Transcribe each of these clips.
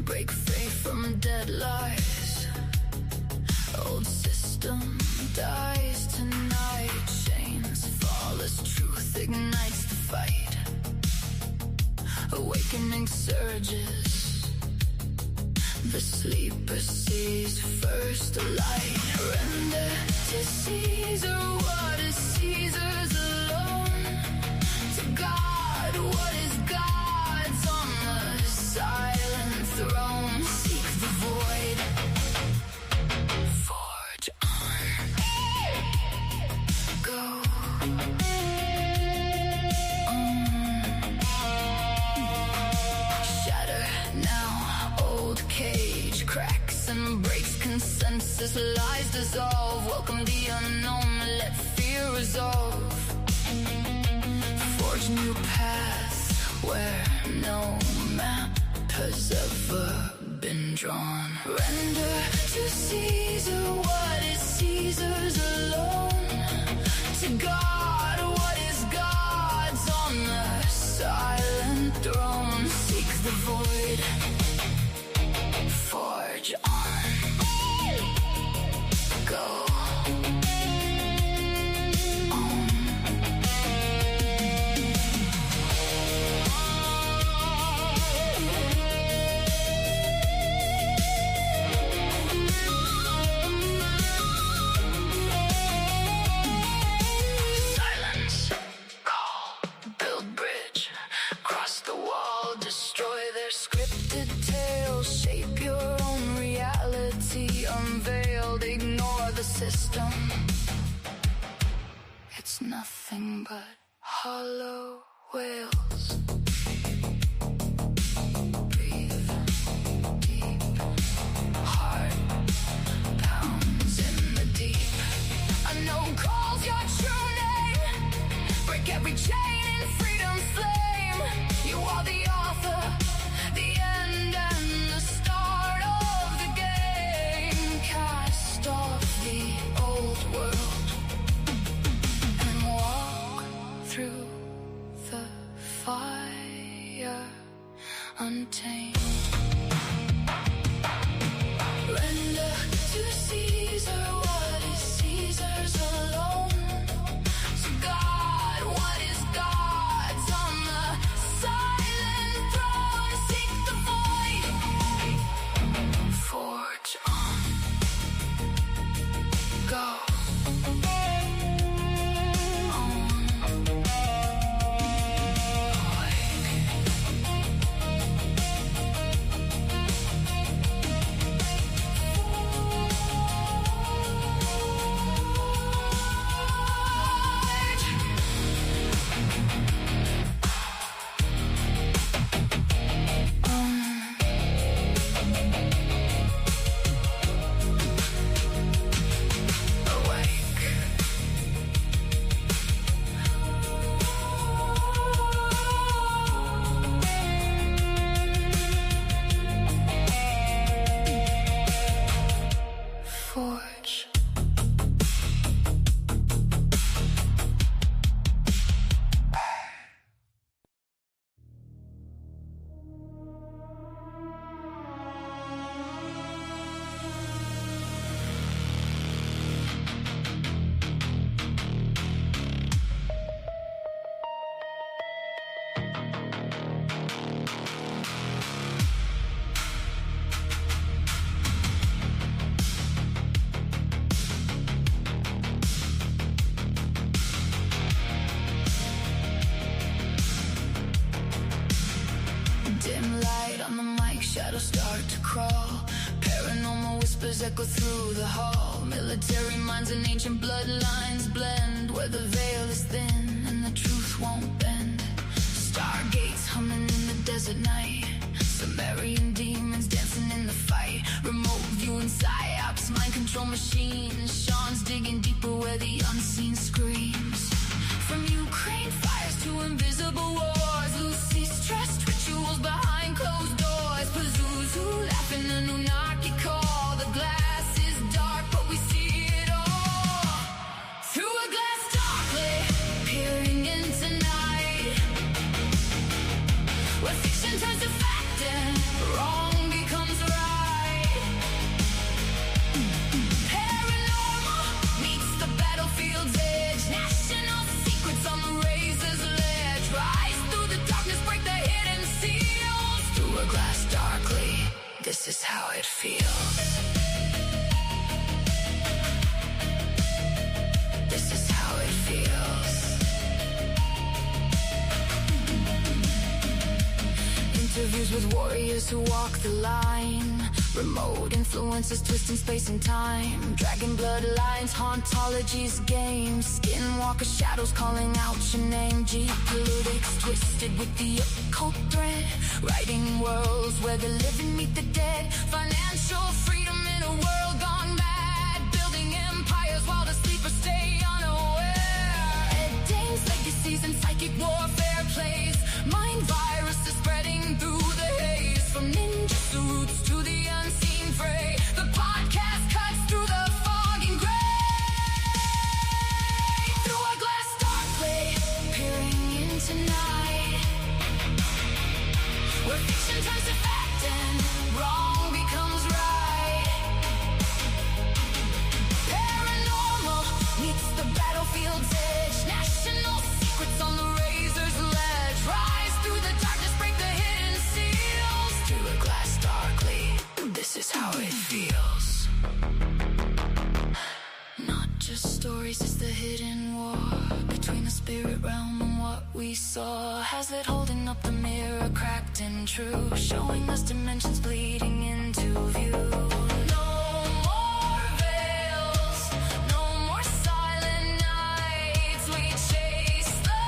break free from dead lies. Old system dies tonight. Chains fall as truth ignites the fight. Awakening surges. The sleeper sees first light. Render to Caesar what is Caesar's alone. To God what is God's on the silent throne. Seek the void. Forge on. Go. Shatter now. Old cage cracks and breaks. Consensus lies dissolve. Welcome the unknown. Let fear resolve. Forge new paths where no map has ever been drawn. Render to Caesar what is Caesar's alone. To God what is God's on the silent throne. Seek the void. Forge on. Go. System. It's nothing but hollow whales. Breathe deep. Heart pounds in the deep. Unknown calls your true name. Break every chain in freedom's flame. You are the author, the end and the start of the game. Cast off the old world and walk through the fire untamed. Render to Caesar what is Caesar's alone. To God what is God's on the silent throne. Seek the void. Forge on. Go. Dim light on the mic, shadows start to crawl. Paranormal whispers echo through the hall. Military minds and ancient bloodlines blend, where the veil is thin and the truth won't bend. Stargates humming in the desert night. Sumerian demons dancing in the fight. Remote viewing psyops, mind control machines. Sean's digging deeper where the unseen screams. From Ukraine fires to invisible wars. Lucy's stressed rituals behind closed doors. Pazuzu laughing Anunnaki call. The glass is dark but we see it all. Through a glass darkly peering into night, where fiction turns to fact and wrong becomes This is how it feels. This is how it feels. Interviews with warriors who walk the line. Remote influences twisting space and time. Dragon bloodlines, hauntologies, games. Skinwalker shadows calling out your name. Geopolitics twisted with the occult thread. Writing worlds where the living meet the dead. Financial freedom in a world gone mad. Building empires while the sleepers stay unaware. Ed Dane's legacies and psychic warfare plays. Mind viruses spreading through the haze. From ninja suits to the unseen fray. The podcast cuts through the fog and gray. Through a glass darkly, peering into night. Where fiction turns to fact and wrong becomes right. Paranormal meets the battlefield's edge. National secrets on the razor's ledge. Rise through the darkness, break the hidden seals. Through a glass darkly, this is how it feels. Not just stories, it's the hidden war between the spirit realm and what we saw. Hazlett holding up the mirror, cracked and true, showing us dimensions bleeding into view. No more veils, no more silent nights. We chase the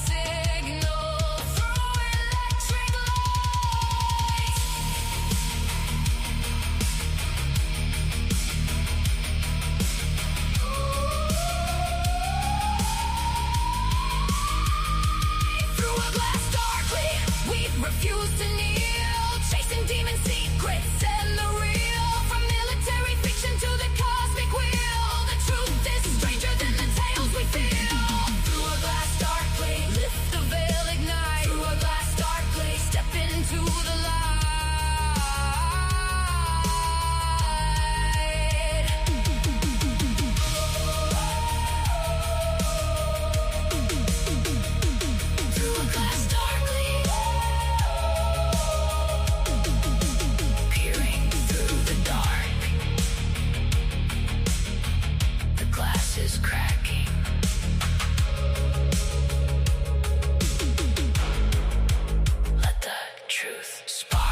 signal through electric lights. Through a glass darkly, we refuse to kneel. Chasing demon secrets and the real. From military fiction to the cosmic wheel. The truth is stranger than the tales we feel. Through a glass darkly, lift the veil, ignite. Through a glass darkly, step into the light. Through a glass darkly, peering through the dark. The glass is cracking. Let the truth spark.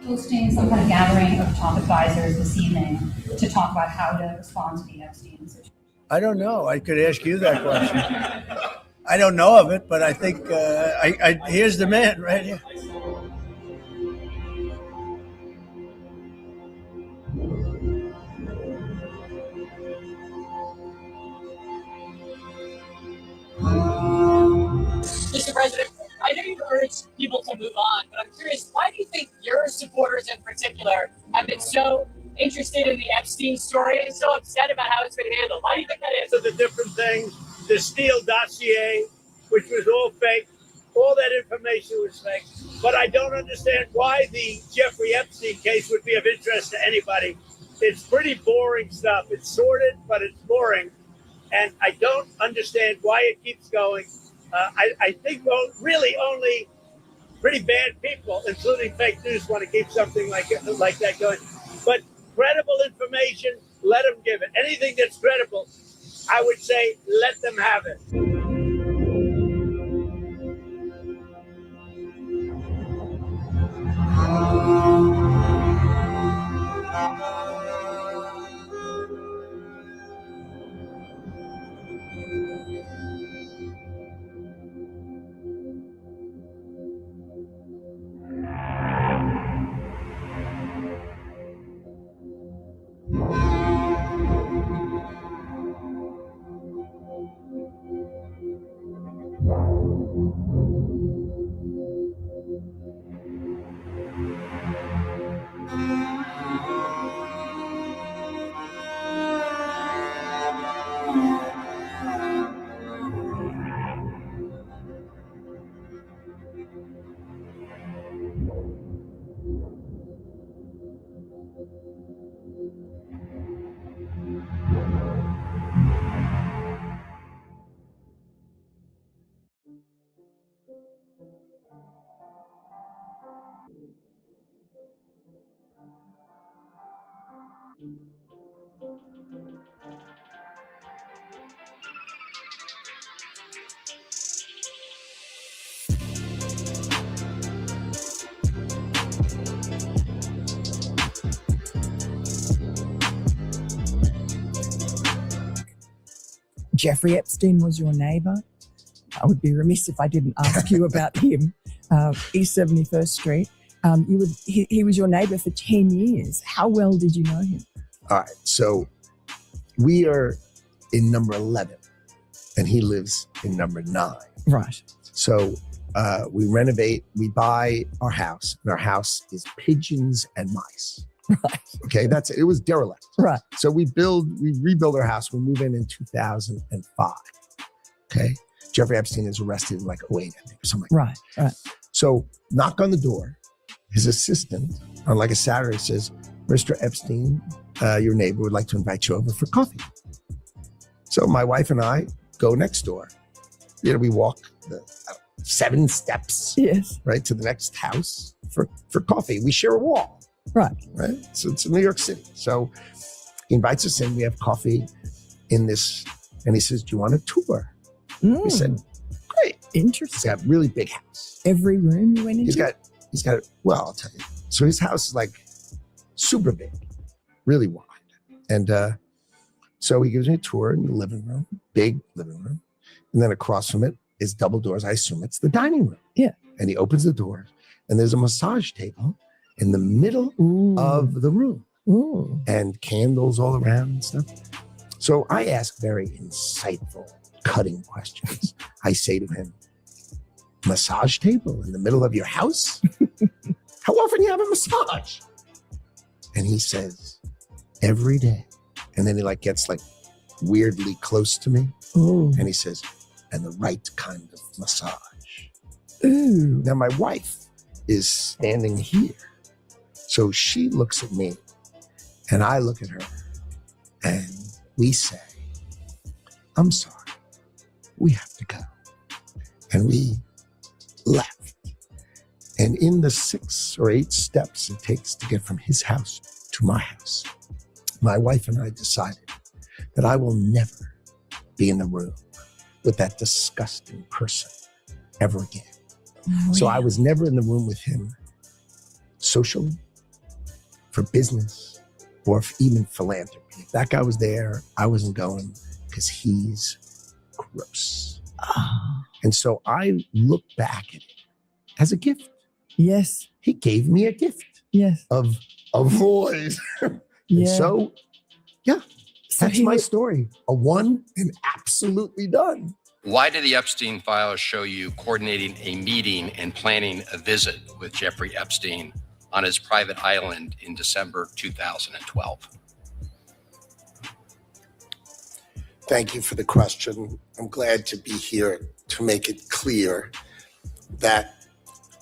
Hosting some kind of gathering of top advisors this evening to talk about how to respond to the Epstein situation. I don't know. I could ask you that question. I don't know of it, but I think here's the man right here. Mr. President, I know you urged people to move on, but I'm curious, why do you think your supporters in particular have been so interested in the Epstein story and so upset about how it's been handled? Why do you think that is? So the different things, the Steele dossier, which was all fake, all that information was fake. But I don't understand why the Jeffrey Epstein case would be of interest to anybody. It's pretty boring stuff. It's sordid, but it's boring. And I don't understand why it keeps going. I think really only pretty bad people, including fake news, want to keep something like that going. But credible information, let them give it. Anything that's credible, I would say let them have it. Jeffrey Epstein was your neighbour. I would be remiss if I didn't ask you about him. East 71st Street. He was your neighbour for 10 years. How well did you know him? All right, so we are in number 11, and he lives in number 9. Right. So we renovate, we buy our house, and our house is pigeons and mice. Right. Okay, it was derelict. Right. So we rebuild our house. We move in 2005. Okay. Jeffrey Epstein is arrested in like 08, I think, or something like that. Right. So knock on the door. His assistant on like a Saturday says, Mr. Epstein, your neighbor would like to invite you over for coffee. So my wife and I go next door. We walk the 7 steps, Yes. right, to the next house for coffee. We share a wall. Right. Right. So it's in New York City. So he invites us in. We have coffee in this, and he says, "Do you want a tour?" We said, "Great." He's Interesting. got a really big house. Every room you went into? He's got. Well, I'll tell you. So his house is like super big, really wide, and so he gives me a tour in the living room, big living room, and then across from it is double doors. I assume it's the dining room. Yeah. And he opens the door, and there's a massage table in the middle of the room. Ooh. And candles all around and stuff. So I ask very insightful, cutting questions. I say to him, massage table in the middle of your house? How often do you have a massage? And he says, every day. And then he gets weirdly close to me. Ooh. And he says, and the right kind of massage. Ooh. Now my wife is standing here. So she looks at me and I look at her and we say, I'm sorry, we have to go. And we left. And in the 6 or 8 steps it takes to get from his house to my house, my wife and I decided that I will never be in the room with that disgusting person ever again. Oh, So yeah. I was never in the room with him socially, for business, or even philanthropy. If that guy was there, I wasn't going because he's gross. Ah. And so I look back at it as a gift. Yes. He gave me a gift Yes. of a voice. And Yeah. so, yeah, So that's he my was- story. A one and absolutely done. Why did the Epstein files show you coordinating a meeting and planning a visit with Jeffrey Epstein on his private island in December 2012? Thank you for the question. I'm glad to be here to make it clear that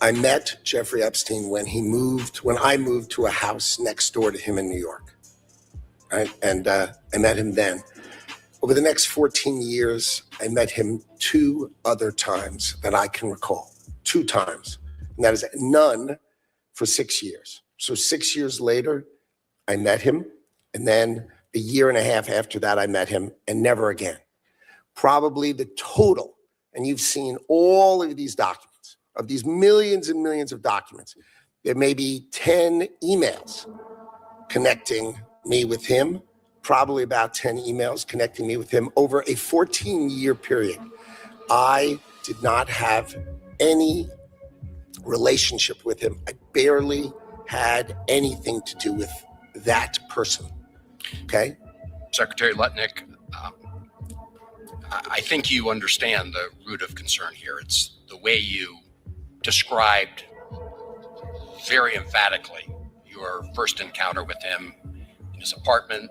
I met Jeffrey Epstein when I moved to a house next door to him in New York. Right? And I met him then. Over the next 14 years, I met him 2 other times that I can recall. 2 times. And that is none for 6 years. So 6 years later, I met him. And then a year and a half after that, I met him, and never again. Probably the total, and you've seen all of these documents, of these millions and millions of documents, there may be 10 emails connecting me with him, probably about 10 emails connecting me with him over a 14-year period. I did not have any relationship with him. I barely had anything to do with that person, okay? Secretary Lutnick, I think you understand the root of concern here. It's the way you described very emphatically your first encounter with him in his apartment,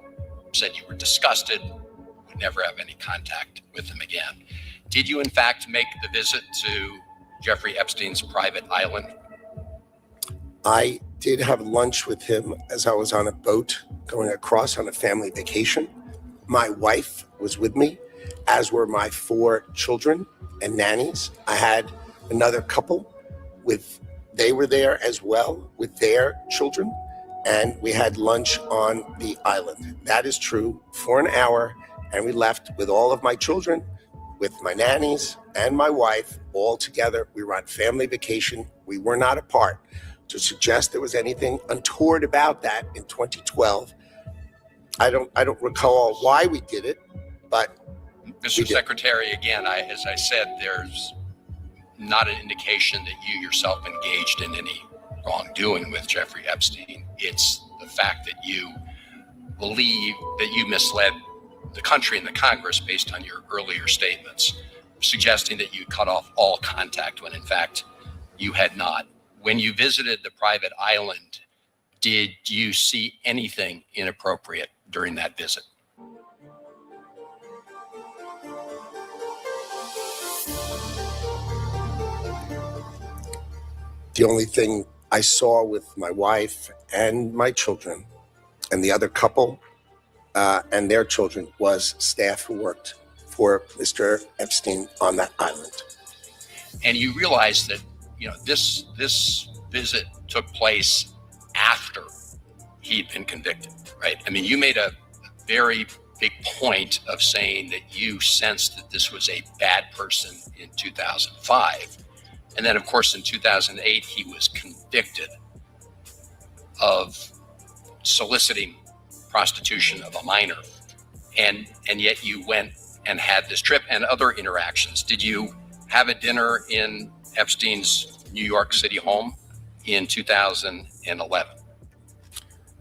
said you were disgusted, would never have any contact with him again. Did you in fact make the visit to Jeffrey Epstein's private island? I did have lunch with him as I was on a boat going across on a family vacation. My wife was with me, as were my 4 children and nannies. I had another couple they were there as well with their children, and we had lunch on the island. That is true, for an hour, and we left with all of my children, with my nannies and my wife, all together. We were on family vacation. We were not apart. To suggest there was anything untoward about that in 2012, I don't recall why we did it, but Mr. Secretary, again, as I said, there's not an indication that you yourself engaged in any wrongdoing with Jeffrey Epstein. It's the fact that you believe that you misled the country and the Congress based on your earlier statements, suggesting that you cut off all contact when in fact you had not. When you visited the private island, did you see anything inappropriate during that visit? the only thing I saw with my wife and my children and the other couple and their children was staff who worked for Mr. Epstein on that island. And you realize that, you know, this visit took place after he'd been convicted, right? I mean, you made a very big point of saying that you sensed that this was a bad person in 2005. And then, of course, in 2008, he was convicted of soliciting prostitution of a minor. And yet you went and had this trip and other interactions. Did you have a dinner in Epstein's New York City home in 2011?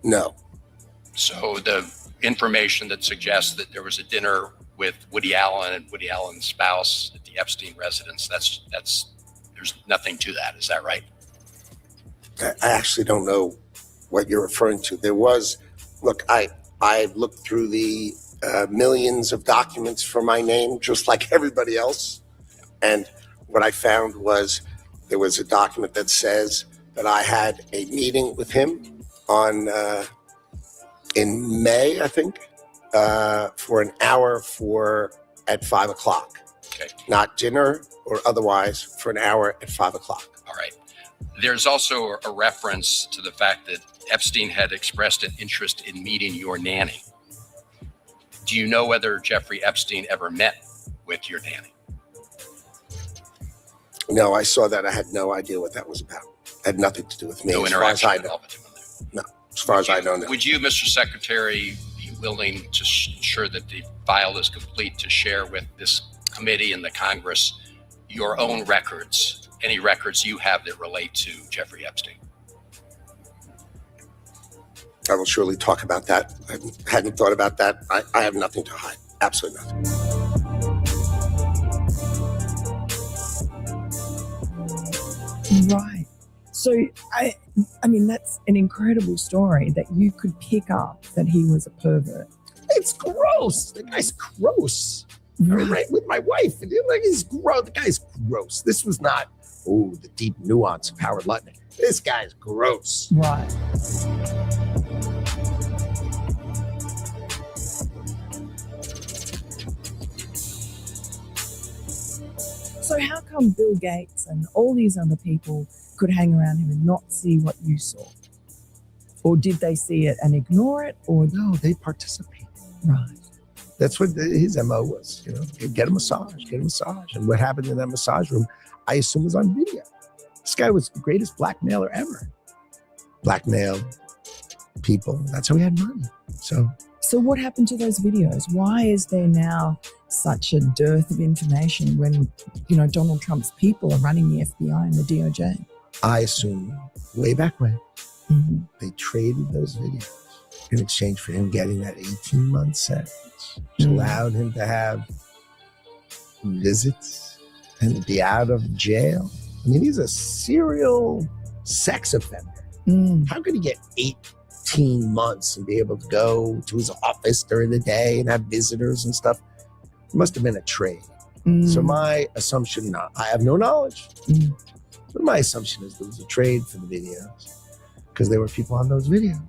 No. So the information that suggests that there was a dinner with Woody Allen and Woody Allen's spouse at the Epstein residence, that's there's nothing to that. Is that right? I actually don't know what you're referring to. There was, look, I looked through the millions of documents for my name, just like everybody else. And what I found was there was a document that says that I had a meeting with him on in May, I think, for an hour at 5 o'clock. Okay. Not dinner or otherwise, for an hour at 5 o'clock. All right. There's also a reference to the fact that Epstein had expressed an interest in meeting your nanny. Do you know whether Jeffrey Epstein ever met with your nanny? No, I saw that. I had no idea what that was about. It had nothing to do with me. No interaction at all with him in there? No, as far as I know. No. Would you, Mr. Secretary, be willing to ensure that the file is complete to share with this committee and the Congress your own records, any records you have that relate to Jeffrey Epstein? I will surely talk about that. I hadn't thought about that. I have nothing to hide. Absolutely nothing. Right. So, I mean, that's an incredible story that you could pick up that he was a pervert. It's gross. The guy's gross. Right with my wife. Like, he's gross. The guy's gross. This was not, the deep nuance of Howard Lutnick. This guy's gross. Right. So how come Bill Gates and all these other people could hang around him and not see what you saw? Or did they see it and ignore it? Or no, they participated. Right. That's what his MO was, get a massage. And what happened in that massage room, I assume was on video. This guy was the greatest blackmailer ever. Blackmailed people. That's how he had money. So what happened to those videos? Why is there now such a dearth of information when, Donald Trump's people are running the FBI and the DOJ? I assume way back when they traded those videos in exchange for him getting that 18-month sentence, which allowed him to have visits and be out of jail. I mean, he's a serial sex offender. How could he get 18 months and be able to go to his office during the day and have visitors and stuff? It must have been a trade. So my assumption, I have no knowledge, but my assumption is there was a trade for the videos because there were people on those videos.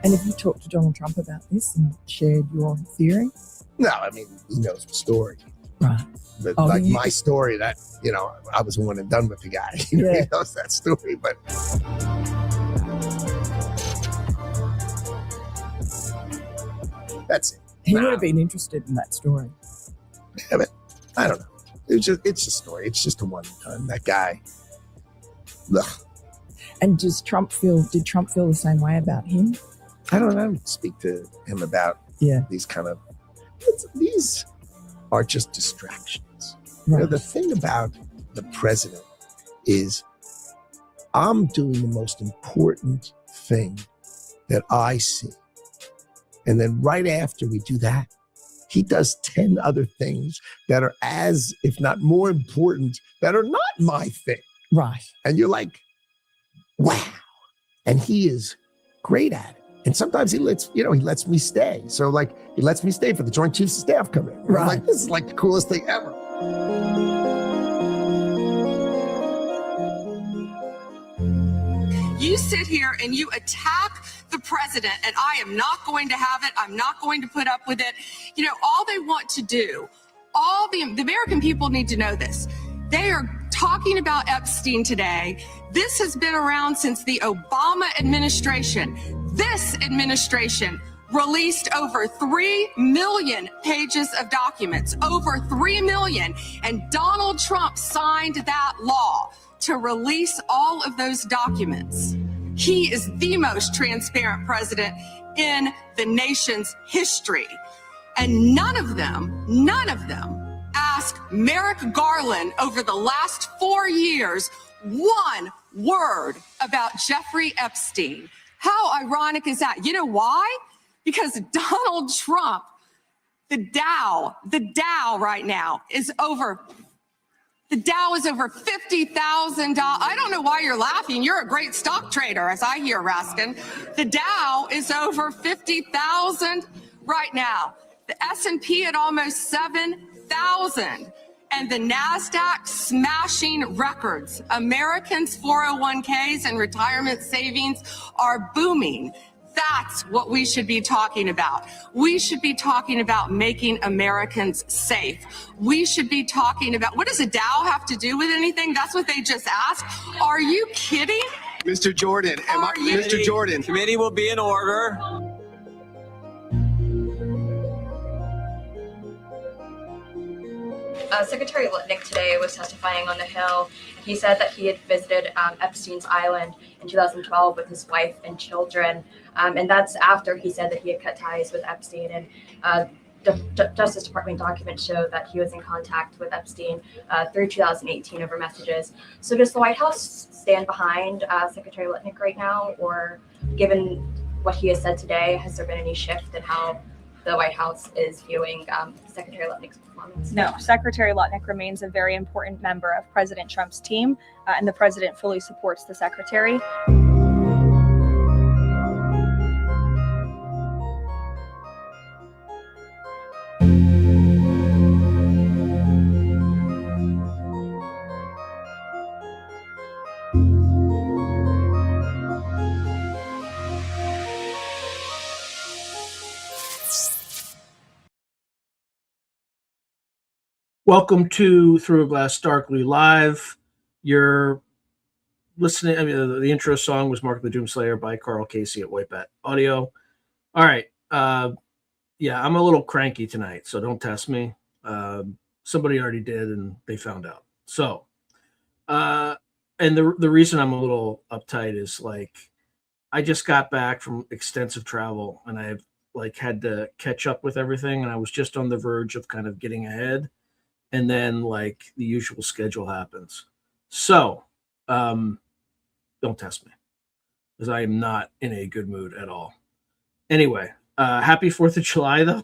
And have you talked to Donald Trump about this and shared your theory? No, I mean, he knows the story. Right. But my story, that, I was one and done with the guy. He knows that story, but... That's it. He would have been interested in that story. Yeah, but I don't know. It's a story. It's just a one and done. That guy. Ugh. And did Trump feel the same way about him? I don't speak to him about these kind of... These are just distractions. Right. The thing about the president is I'm doing the most important thing that I see. And then right after we do that, he does 10 other things that are as, if not more important, that are not my thing. Right. And you're like, wow. And he is great at it. And sometimes he lets me stay. So he lets me stay for the Joint Chiefs of Staff come in. Right. I'm like, this is like the coolest thing ever. You sit here and you attack the president, and I am not going to have it. I'm not going to put up with it. All they want to do, the American people need to know this. They are talking about Epstein today. This has been around since the Obama administration. This administration released over 3 million pages of documents, over 3 million. And Donald Trump signed that law to release all of those documents. He is the most transparent president in the nation's history. And none of them asked Merrick Garland over the last 4 years one word about Jeffrey Epstein. How ironic is that? You know why? Because Donald Trump, the Dow right now is over $50,000. I don't know why you're laughing. You're a great stock trader, as I hear, Raskin. The Dow is over 50,000 right now. The S&P at almost 7,000. And the NASDAQ smashing records. Americans' 401ks and retirement savings are booming. That's what we should be talking about. We should be talking about making Americans safe. We should be talking about, what does a Dow have to do with anything? That's what they just asked. Are you kidding? Mr. Jordan, Mr. Jordan. Committee will be in order. Secretary Lutnick today was testifying on the Hill. He said that he had visited Epstein's Island in 2012 with his wife and children. And that's after he said that he had cut ties with Epstein. And the Justice Department documents show that he was in contact with Epstein through 2018 over messages. So does the White House stand behind Secretary Lutnick right now? Or given what he has said today, has there been any shift in how the White House is viewing Secretary Lutnick's performance? No, Secretary Lutnick remains a very important member of President Trump's team, and the president fully supports the secretary. Welcome to Through a Glass Darkly Live, your listening. I mean, the intro song was "Mark of the Doomslayer" by Carl Casey at White Bat Audio. All right. Yeah, I'm a little cranky tonight, so don't test me. Somebody already did, and they found out. So, and the reason I'm a little uptight is like I just got back from extensive travel, and I've like had to catch up with everything, and I was just on the verge of kind of getting ahead, and then like the usual schedule happens. So, don't test me because I am not in a good mood at all. Anyway, happy 4th of July, though.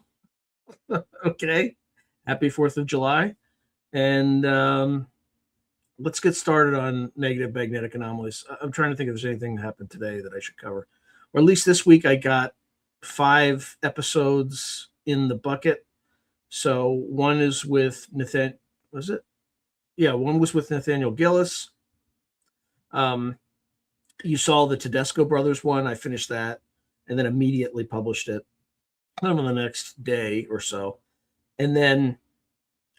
Okay. Happy 4th of July. And let's get started on negative magnetic anomalies. I'm trying to think if there's anything that happened today that I should cover. Or at least this week I got 5 episodes in the bucket. So one is with Nathan. Was it? Yeah, one was with Nathaniel Gillis. You saw the Tedesco Brothers one. I finished that and then immediately published it on the next day or so. And then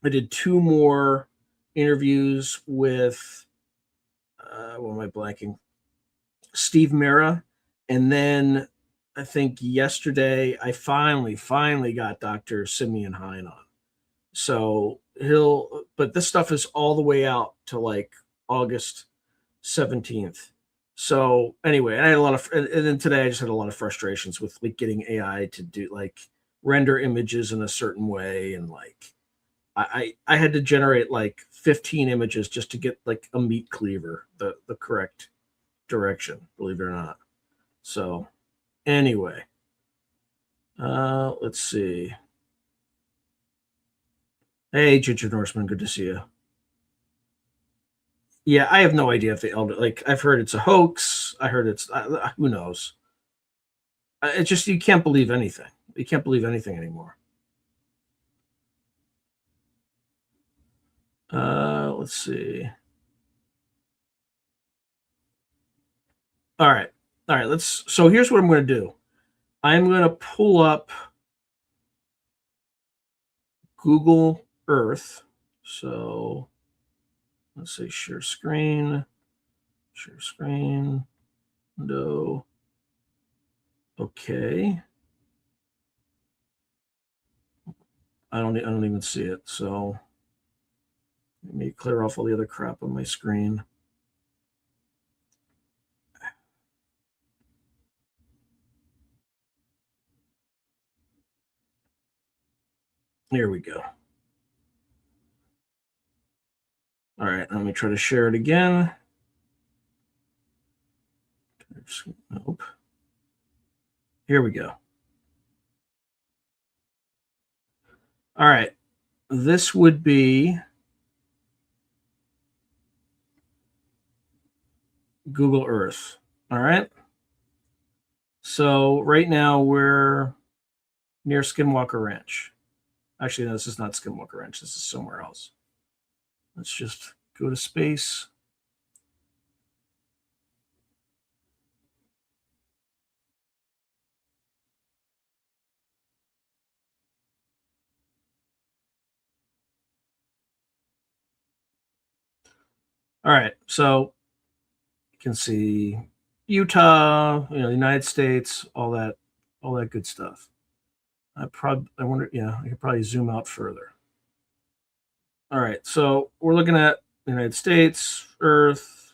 I did 2 more interviews with, what am I blanking? Steve Mera. And then I think yesterday I finally got Dr. Simeon Hine on. So but this stuff is all the way out to like August 17th. So anyway, I had a lot of, and then today I just had a lot of frustrations with like getting AI to do like render images in a certain way. And like, I had to generate like 15 images just to get like a meat cleaver, the correct direction, believe it or not. So anyway, let's see. Hey, Ginger Norseman, good to see you. Yeah, I have no idea if the elder, like, I've heard it's a hoax. I heard it's, who knows? It's just, you can't believe anything. You can't believe anything anymore. Let's see. All right. So here's what I'm going to do. I'm going to pull up Google Earth. So let's say share screen. No. Okay. I don't even see it. So let me clear off all the other crap on my screen. Here we go. All right, let me try to share it again. Nope. Here we go. All right, this would be Google Earth. All right. So right now we're near Skinwalker Ranch. Actually, no, this is not Skinwalker Ranch. This is somewhere else. Let's just go to space. All right, so you can see Utah, the United States, all that good stuff. I wonder, yeah, I could probably zoom out further. All right, so we're looking at the United States, Earth,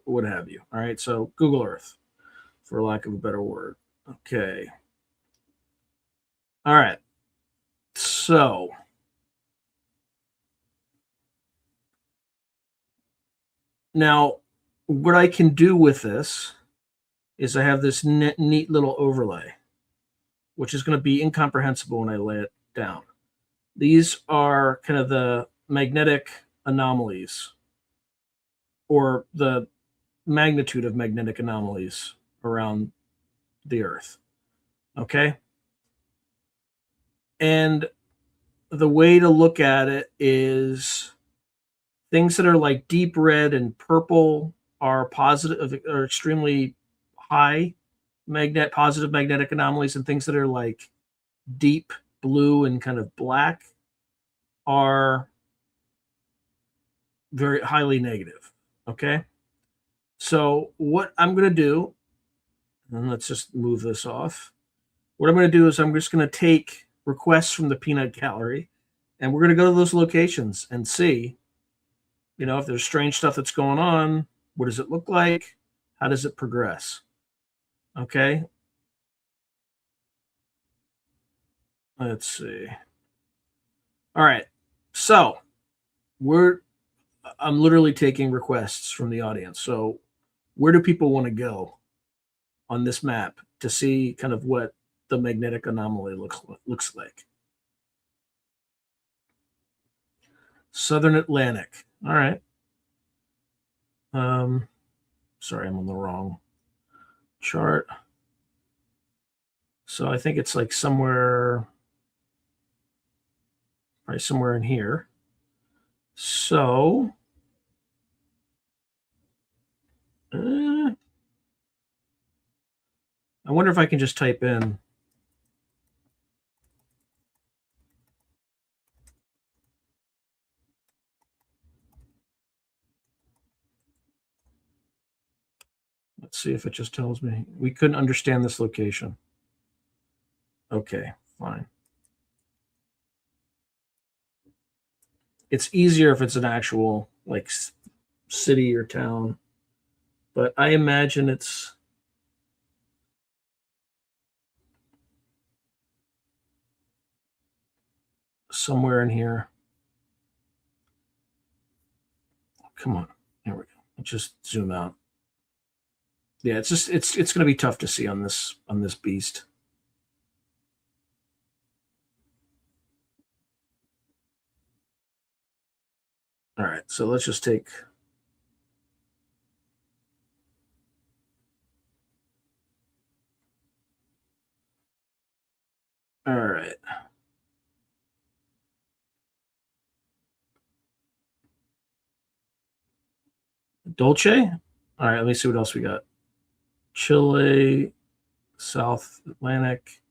what have you. All right, so Google Earth, for lack of a better word. Okay. All right. So now what I can do with this is I have this neat little overlay, which is going to be incomprehensible when I lay it down. These are kind of the magnetic anomalies, or the magnitude of magnetic anomalies around the Earth. Okay? And the way to look at it is things that are like deep red and purple are extremely high positive magnetic anomalies, and things that are like deep blue and kind of black are very highly negative. Okay. So what I'm going to do, and let's just move this off. What I'm going to do is I'm just going to take requests from the peanut gallery, and we're going to go to those locations and see, if there's strange stuff that's going on, what does it look like? How does it progress? Okay. Let's see. All right. So I'm literally taking requests from the audience. So where do people want to go on this map to see kind of what the magnetic anomaly looks like? Southern Atlantic. All right. Sorry, I'm on the wrong chart. So I think it's like somewhere, probably somewhere in here. So I wonder if I can just type in let's see if it just tells me. We couldn't understand this location. Okay, fine. It's easier if it's an actual like city or town, but I imagine it's somewhere in here. Come on, here we go. Let's just zoom out. Yeah, it's going to be tough to see on this beast. All right, so let's just take. All right. Dolce. All right, let me see what else we got. Chile, South Atlantic.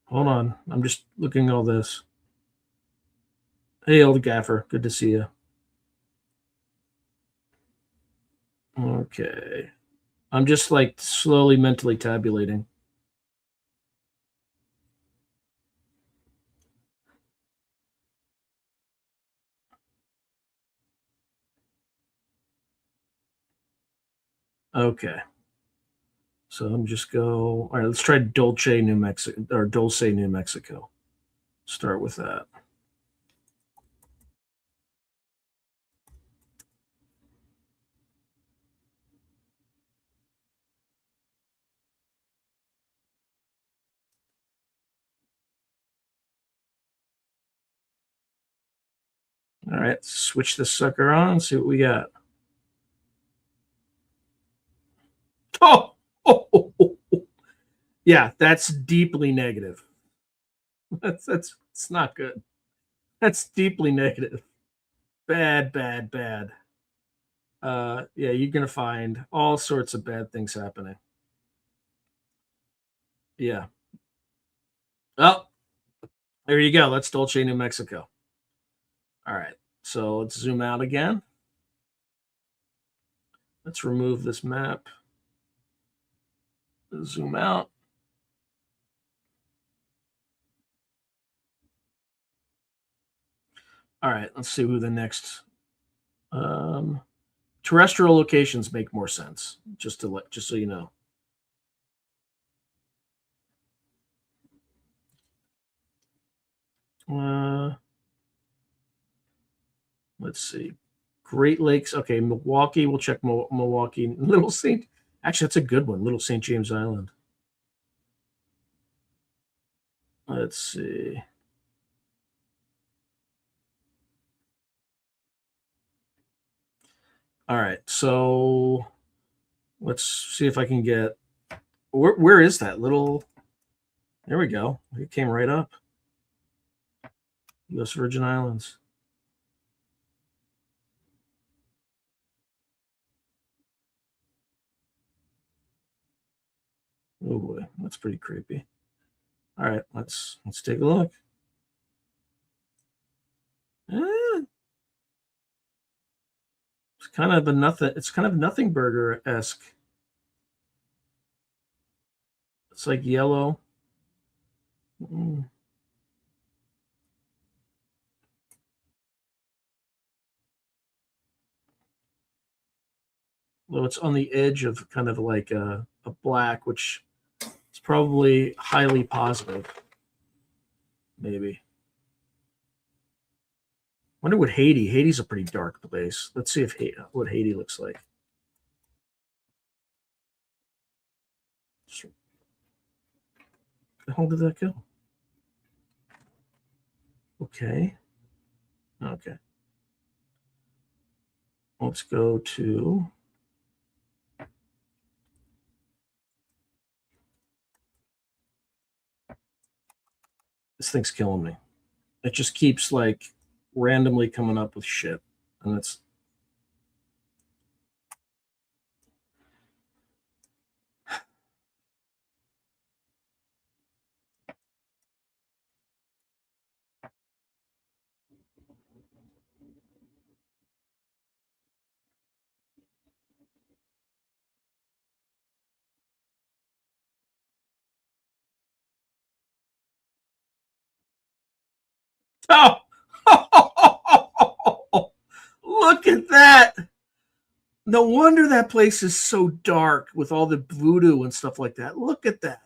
Hold on, I'm just looking at all this. Hey, old gaffer, good to see you. Okay. I'm just like slowly mentally tabulating. Okay. So let me just go. All right, let's try Dulce, New Mexico. Start with that. All right, switch this sucker on, see what we got. Oh, yeah, that's deeply negative. That's it's not good. That's deeply negative. Bad. Yeah, you're gonna find all sorts of bad things happening. Yeah. Oh, there you go. That's Dulce, New Mexico. All right. So let's zoom out again. Let's remove this map. Zoom out. All right, let's see who the next terrestrial locations make more sense. Just so you know. Let's see. Great Lakes. Okay, Milwaukee. We'll check Milwaukee. Little St. Actually, that's a good one. Little St. James Island. Let's see. All right, so let's see if I can get. Where is that little? There we go. It came right up. U.S. Virgin Islands. Oh boy, that's pretty creepy. All right, let's take a look. It's kind of a nothing. It's kind of nothing burger esque. It's like yellow. Mm. Though it's on the edge of kind of like a black, which is probably highly positive. Maybe. Wonder what Haiti. Haiti's a pretty dark place. Let's see if what Haiti looks like. Where the hell did that go? Okay. Okay. Let's go to this thing's killing me. It just keeps like randomly coming up with shit. And it's oh, look at that. No wonder that place is so dark with all the voodoo and stuff like that. Look at that.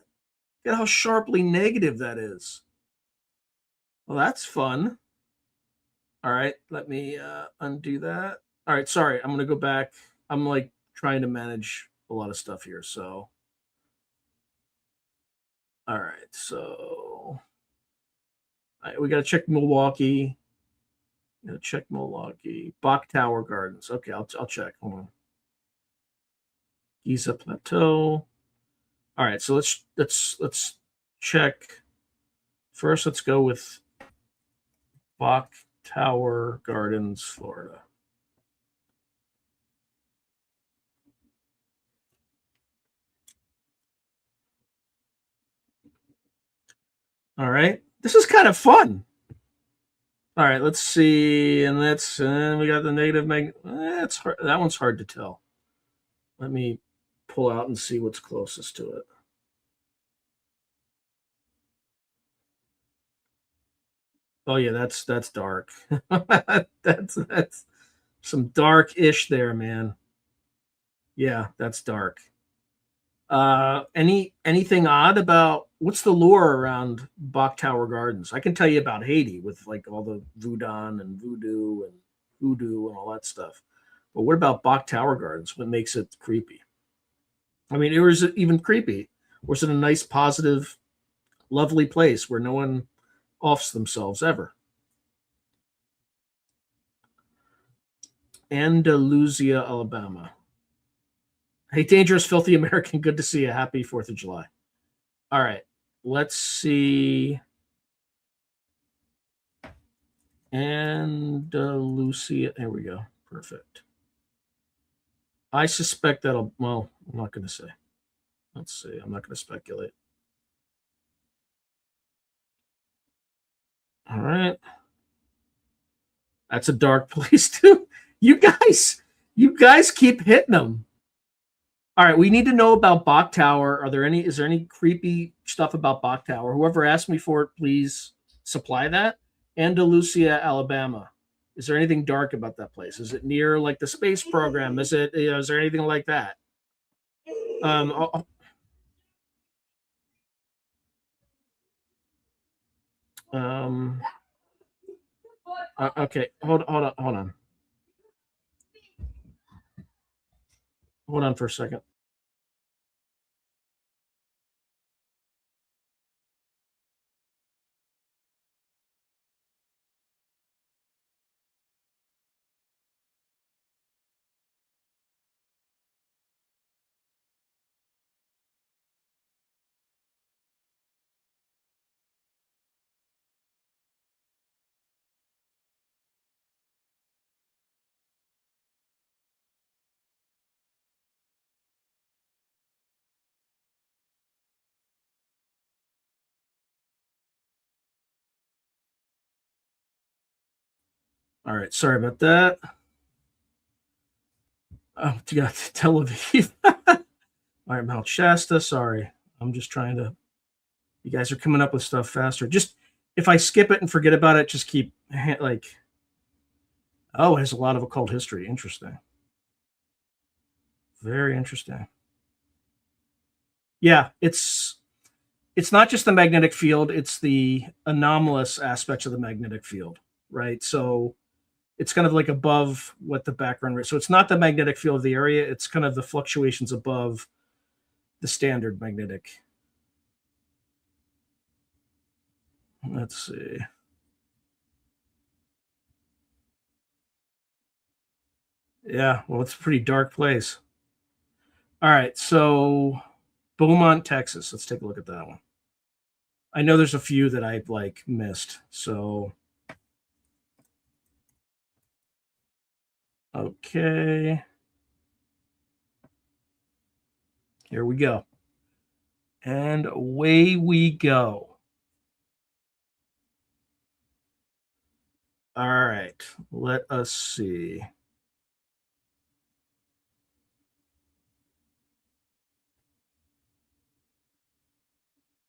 Look at how sharply negative that is. Well, that's fun. All right, let me undo that. All right, sorry, I'm going to go back. I'm like trying to manage a lot of stuff here. So, all right, so we got to check Milwaukee. Check Milwaukee. Bach Tower Gardens. Okay, I'll check. Hold on. Giza Plateau. All right, so let's check. First, let's go with Bach Tower Gardens, Florida. All right, this is kind of fun. All right, let's see, and we got the negative mag. That's hard. That one's hard to tell. Let me pull out and see what's closest to it. Oh yeah, that's dark. that's some dark-ish there, man. Yeah, that's dark. Anything odd about what's the lore around Bach Tower Gardens? I can tell you about Haiti with like all the voodoo and voodoo and all that stuff. But what about Bach Tower Gardens? What makes it creepy? I mean, or is it even creepy? Or is it a nice, positive, lovely place where no one offs themselves ever? Andalusia, Alabama. Hey, dangerous, filthy American. Good to see you. Happy 4th of July. All right. Let's see. Andalusia. There we go. Perfect. I suspect that'll, well, I'm not going to say. Let's see. I'm not going to speculate. All right. That's a dark place too. You guys keep hitting them. All right, we need to know about Bach Tower. Is there any creepy stuff about Bach Tower? Whoever asked me for it, please supply that. Andalusia, Alabama. Is there anything dark about that place? Is it near like the space program? Is there anything like that? Okay, hold on. Hold on for a second. All right, sorry about that. Oh, you got Tel Aviv. All right, Mount Shasta. Sorry, I'm just trying to. You guys are coming up with stuff faster. Just if I skip it and forget about it, just keep like. Oh, it has a lot of occult history. Interesting. Very interesting. Yeah, it's not just the magnetic field; it's the anomalous aspects of the magnetic field, right? So it's kind of like above what the background is. So it's not the magnetic field of the area; it's kind of the fluctuations above the standard magnetic. Let's see. Yeah, well, it's a pretty dark place. All right, so Beaumont, Texas. Let's take a look at that one. I know there's a few that I like missed. So okay. Here we go. And away we go. All right. Let us see.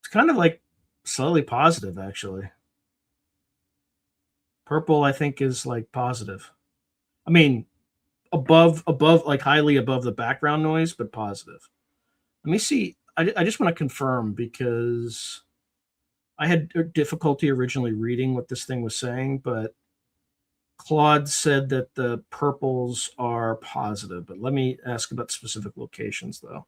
It's kind of like slightly positive, actually. Purple, I think, is like positive. I mean, above, like highly above the background noise, but positive. Let me see. I just want to confirm because I had difficulty originally reading what this thing was saying, but Claude said that the purples are positive. But let me ask about specific locations, though.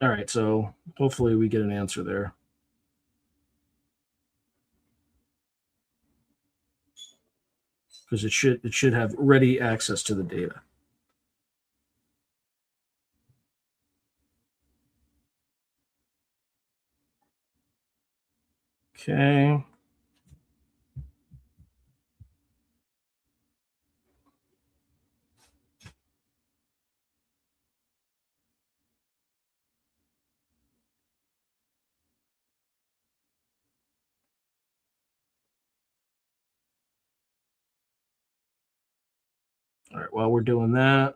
All right, so hopefully we get an answer there. Because it should have ready access to the data. Okay. All right, while we're doing that.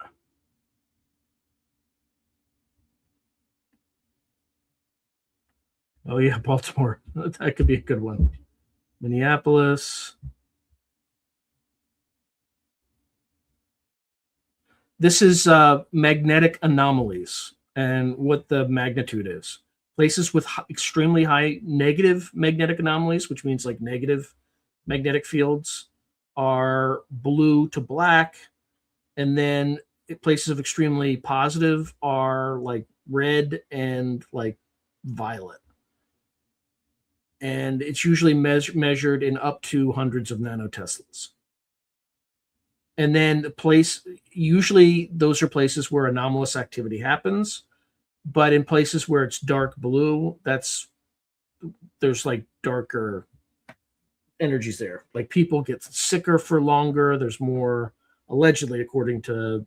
Oh, yeah, Baltimore. That could be a good one. Minneapolis. This is magnetic anomalies and what the magnitude is. Places with extremely high negative magnetic anomalies, which means like negative magnetic fields, are blue to black. And then places of extremely positive are like red and like violet. And it's usually measured in up to hundreds of nanoteslas. And then the place, usually those are places where anomalous activity happens. But in places where it's dark blue, there's like darker energies there. Like people get sicker for longer. There's more, allegedly, according to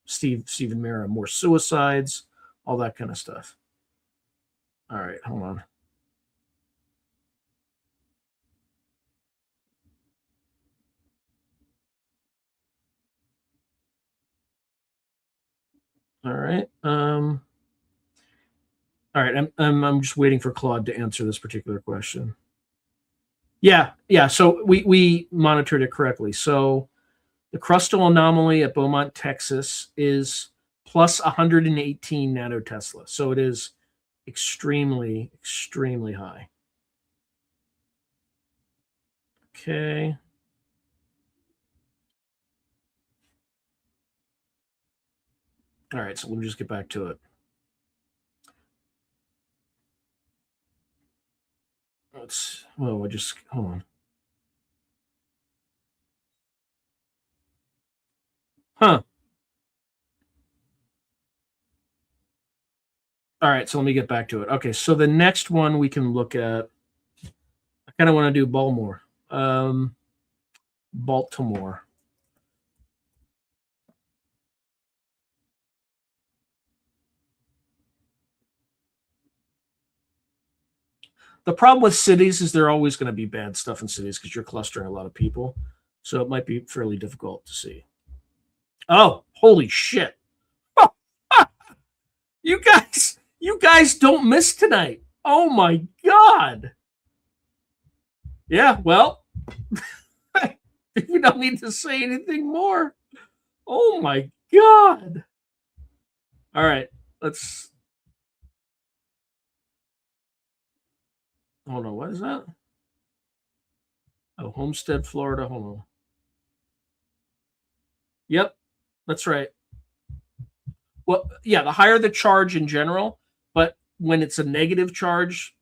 Stephen Mera, more suicides, all that kind of stuff. All right, hold on. All right. All right. I'm just waiting for Claude to answer this particular question. Yeah. So we monitored it correctly. So the crustal anomaly at Beaumont, Texas, is plus 118 nanotesla. So it is extremely, extremely high. Okay. All right. So let me just get back to it. Hold on. Huh. All right, so let me get back to it. Okay, so the next one we can look at, I kind of want to do Baltimore. Baltimore. The problem with cities is there are always going to be bad stuff in cities because you're clustering a lot of people. So it might be fairly difficult to see. Oh, holy shit. You guys don't miss tonight. Oh my God. Yeah, well, we don't need to say anything more. Oh my God. All right, let's. Hold on, what is that? Oh, Homestead, Florida. Hold on. Yep, that's right. Well, yeah, the higher the charge in general, but when it's a negative charge,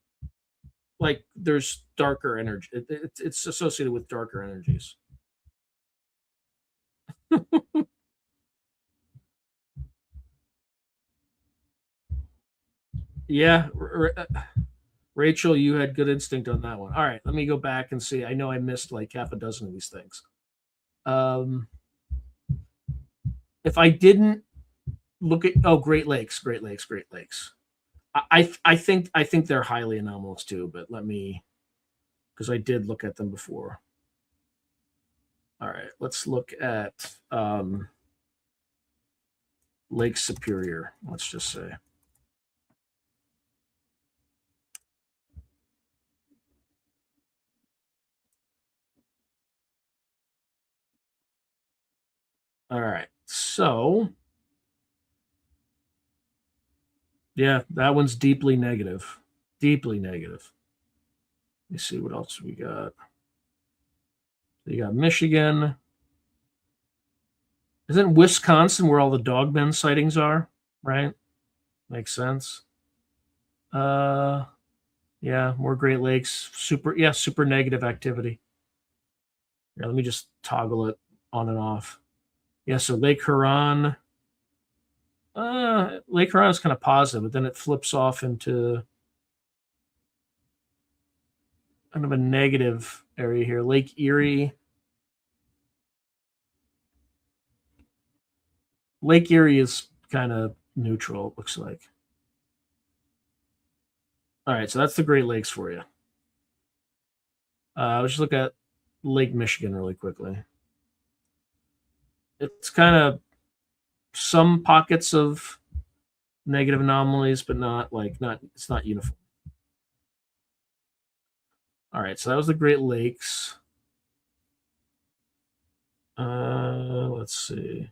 like there's darker energy. It's associated with darker energies. Yeah, Rachel, you had good instinct on that one. All right, let me go back and see. I know I missed like half a dozen of these things. If I didn't look at Great Lakes. I think they're highly anomalous too, but let me, because I did look at them before. All right, let's look at Lake Superior. Let's just say. All right, so yeah, that one's deeply negative. Deeply negative. Let me see what else we got. You got Michigan. Isn't Wisconsin where all the dogmen sightings are? Right? Makes sense. Yeah, more Great Lakes. Super negative activity. Yeah, let me just toggle it on and off. Yeah, so Lake Huron. Lake Huron is kind of positive, but then it flips off into kind of a negative area here. Lake Erie. Lake Erie is kind of neutral, it looks like. All right, so that's the Great Lakes for you. Let's just look at Lake Michigan really quickly. It's kind of some pockets of negative anomalies, but it's not uniform. All right, so that was the Great Lakes. Let's see.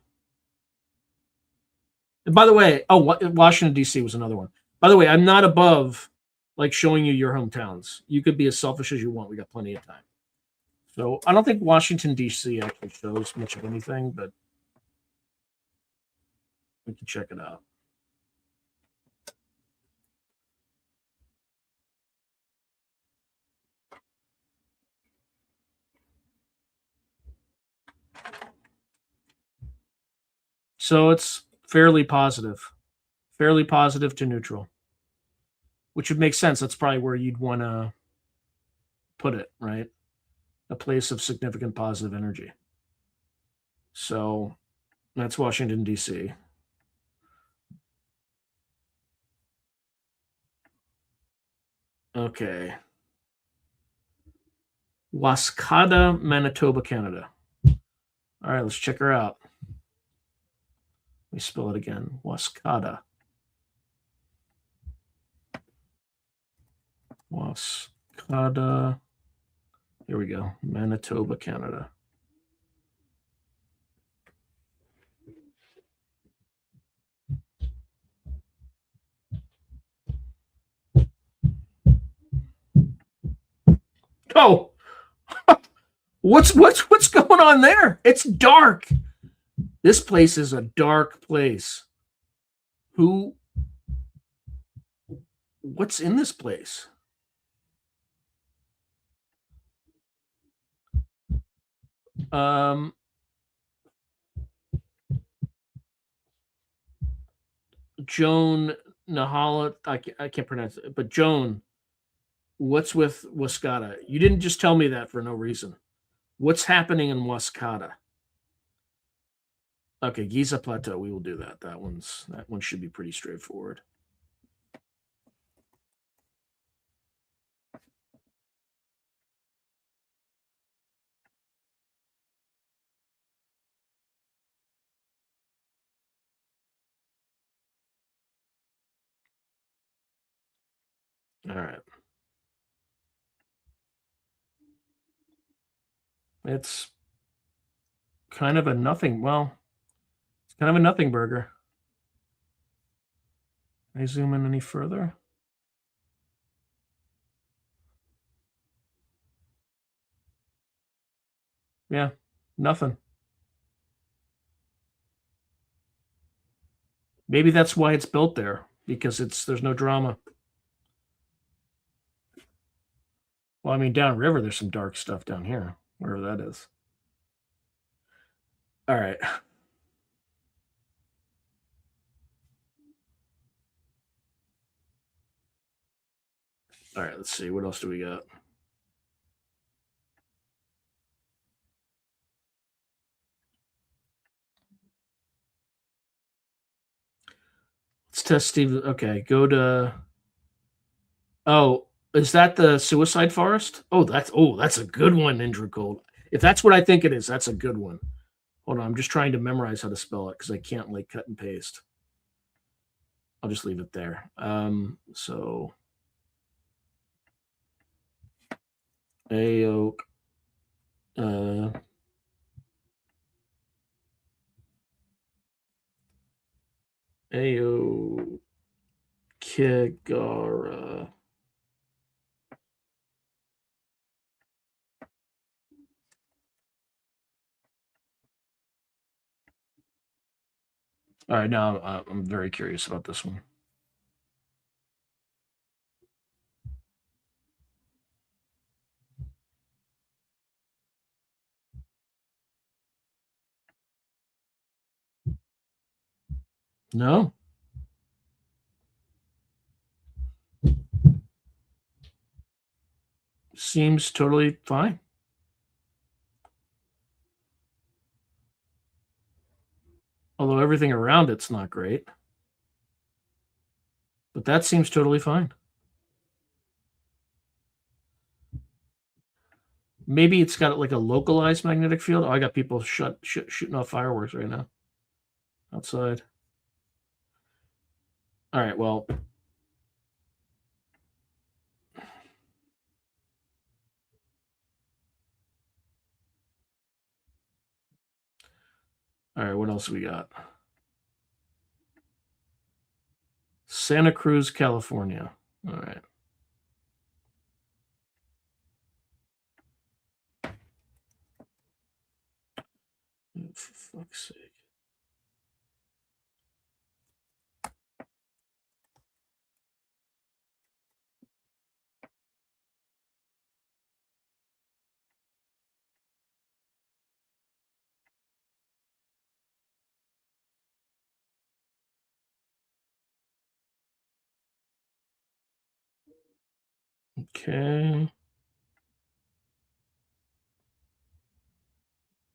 And by the way, Washington, D.C. was another one. By the way, I'm not above like showing you your hometowns. You could be as selfish as you want. We got plenty of time. So I don't think Washington, D.C. actually shows much of anything, but we can check it out. So it's fairly positive to neutral, which would make sense. That's probably where you'd want to put it, right? A place of significant positive energy. So that's Washington, D.C. Okay. Wascada, Manitoba, Canada. All right, let's check her out. Let me spell it again. Wascada. Wascada. Here we go. Manitoba, Canada. Oh, what's going on there? It's dark. This place is a dark place. What's in this place? Joan Nahala, I can't pronounce it, but Joan, what's with Wascata? You didn't just tell me that for no reason. What's happening in Wascata? Okay, Giza Plateau. We will do that. That one should be pretty straightforward. All right. It's kind of a nothing. Well, it's kind of a nothing burger. Can I zoom in any further? Yeah, nothing. Maybe that's why it's built there, because there's no drama. Well, I mean, downriver, there's some dark stuff down here, wherever that is. All right. All right, let's see. What else do we got? Let's test Steve. Okay, go to. Oh, is that the Suicide Forest? Oh, that's a good one, Indra Gold. If that's what I think it is, that's a good one. Hold on, I'm just trying to memorize how to spell it because I can't like cut and paste. I'll just leave it there. So Ayo, Ayo Kigara. All right, now I'm very curious about this one. No. Seems totally fine. Although everything around it's not great. But that seems totally fine. Maybe it's got like a localized magnetic field. Oh, I got people shooting off fireworks right now outside. All right, well. All right, what else we got? Santa Cruz, California. All right. For fuck's sake. Okay.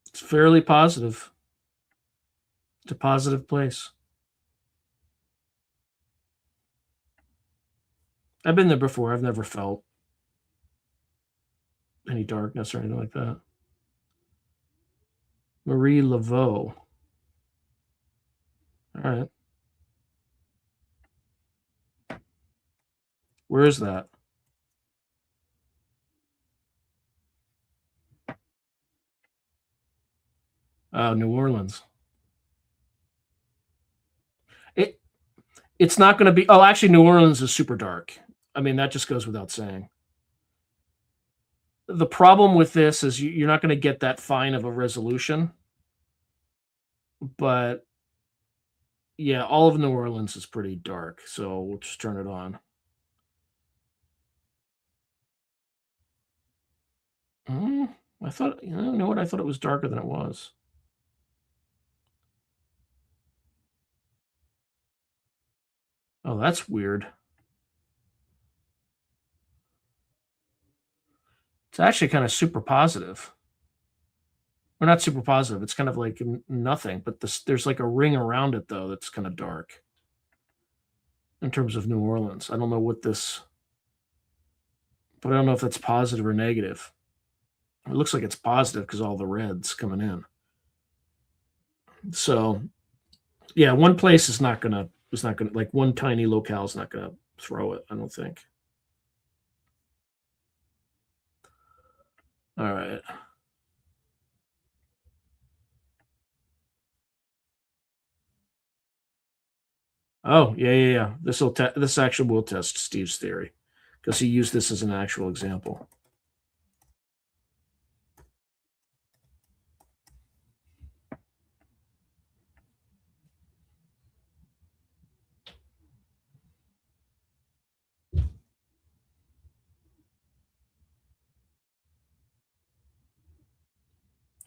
It's fairly positive. It's a positive place. I've been there before. I've never felt any darkness or anything like that. Marie Laveau. All right. Where is that? New Orleans. It's not going to be. Oh, actually, New Orleans is super dark. I mean, that just goes without saying. The problem with this is you're not going to get that fine of a resolution. But yeah, all of New Orleans is pretty dark. So we'll just turn it on. I thought, you know what? I thought it was darker than it was. Oh, that's weird. It's actually kind of super positive. Or not super positive. It's kind of like nothing, but there's like a ring around it though that's kind of dark in terms of New Orleans. I don't know what this, but I don't know if that's positive or negative. It looks like it's positive because all the red's coming in. So, yeah, one place is not gonna like one tiny locale is not gonna throw it. I don't think. All right. Oh, yeah. This actually will test Steve's theory because he used this as an actual example.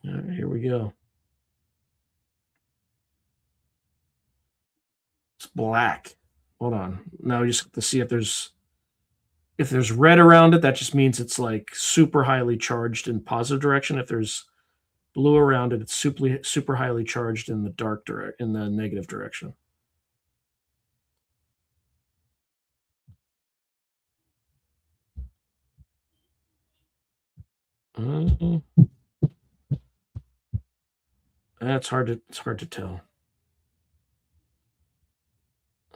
All right, here we go. It's black. Hold on. Now we just have to see if there's red around it. That just means it's like super highly charged in positive direction. If there's blue around it, it's super highly charged in the negative direction. It's hard to tell.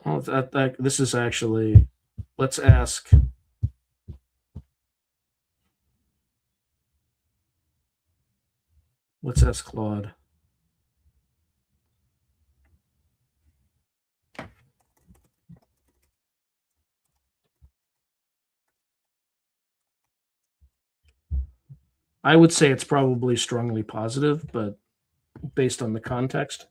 Well, this is actually. Let's ask. Let's ask Claude. I would say it's probably strongly positive, but based on the context.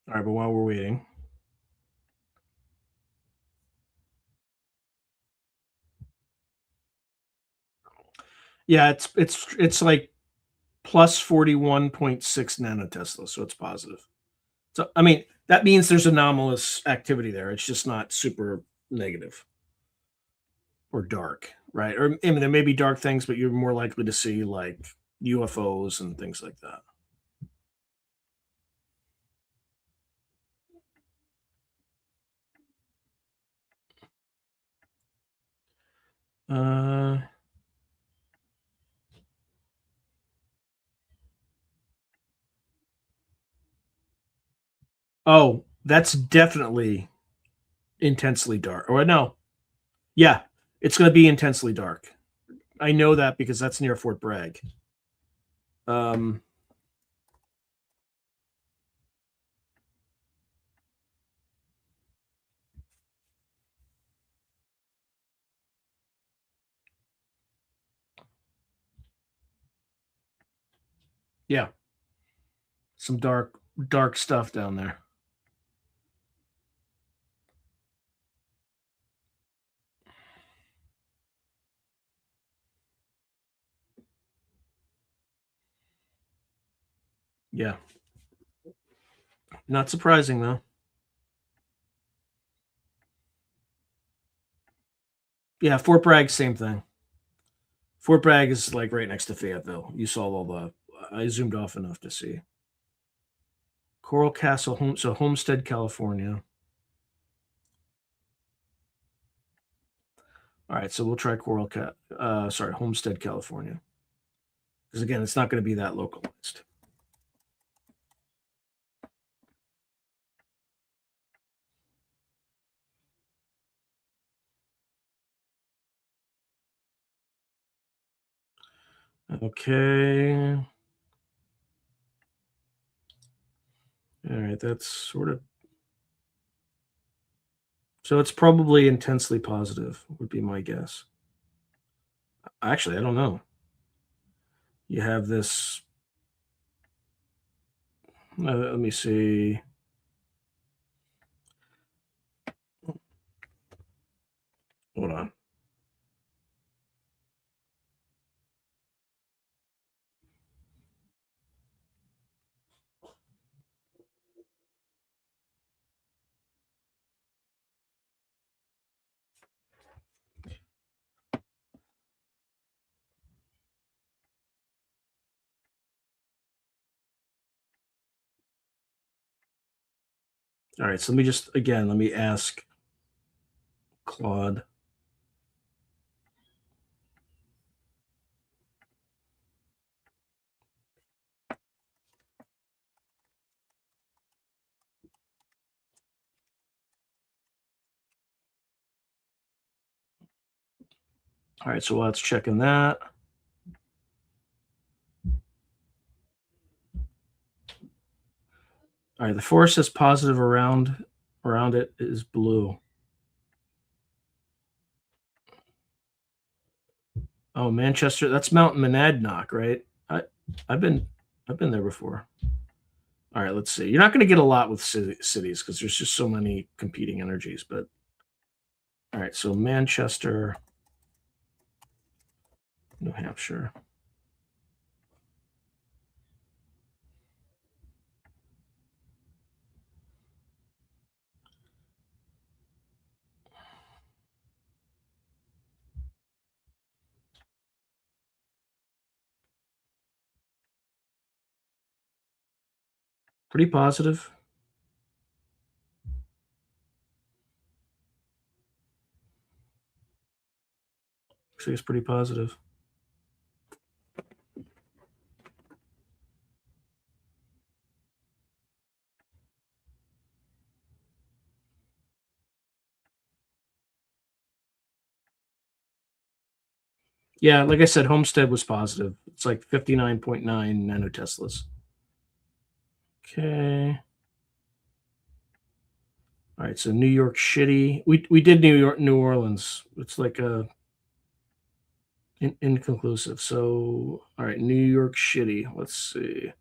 All right, but while we're waiting. Yeah, it's like plus 41.6 nanotesla, so it's positive. So I mean, that means there's anomalous activity there. It's just not super negative or dark, right? Or I mean, there may be dark things, but you're more likely to see like UFOs and things like that. Uh, oh, that's definitely intensely dark. Or no, yeah, it's going to be intensely dark. I know that because that's near Fort Bragg. Yeah, some dark stuff down there. Yeah. Not surprising though. Yeah, Fort Bragg, same thing. Fort Bragg is like right next to Fayetteville. You saw all the. I zoomed off enough to see. Coral Castle, so Homestead, California. All right, so we'll try Homestead, California. Because again, it's not going to be that localized. Okay. All right, that's sort of. So it's probably intensely positive, would be my guess. Actually, I don't know. You have this. Let me see. Hold on. All right, so let me ask Claude. All right, so while it's checking that. All right, the force is positive around it is blue. Oh, Manchester, that's Mount Monadnock, right? I've been there before. All right, let's see. You're not going to get a lot with cities because there's just so many competing energies. But all right, so Manchester, New Hampshire. Pretty positive. Looks like it's pretty positive. Yeah, like I said, Homestead was positive. It's like 59.9 nanoteslas. Okay. All right, so New York shitty. We did New Orleans. It's like a inconclusive. So all right, New York shitty. Let's see.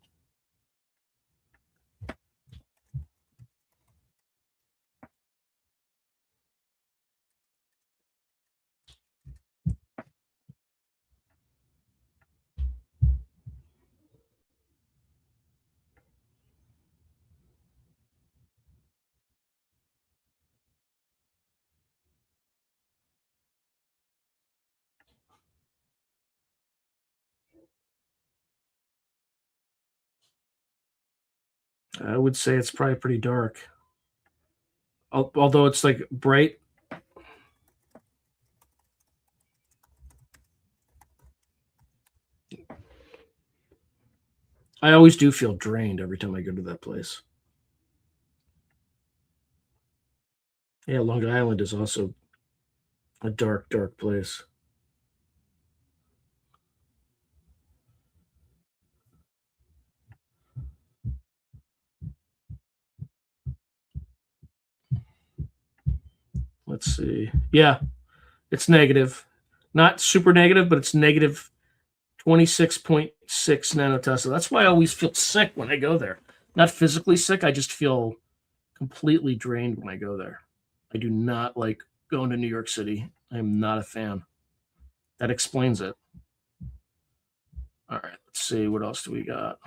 I would say it's probably pretty dark. Although it's like bright. I always do feel drained every time I go to that place. Yeah, Long Island is also a dark, dark place. Let's see. Yeah, it's negative. Not super negative, but it's negative 26.6 nanotesla. That's why I always feel sick when I go there. Not physically sick, I just feel completely drained when I go there. I do not like going to New York City. I'm not a fan. That explains it. All right, let's see. What else do we got?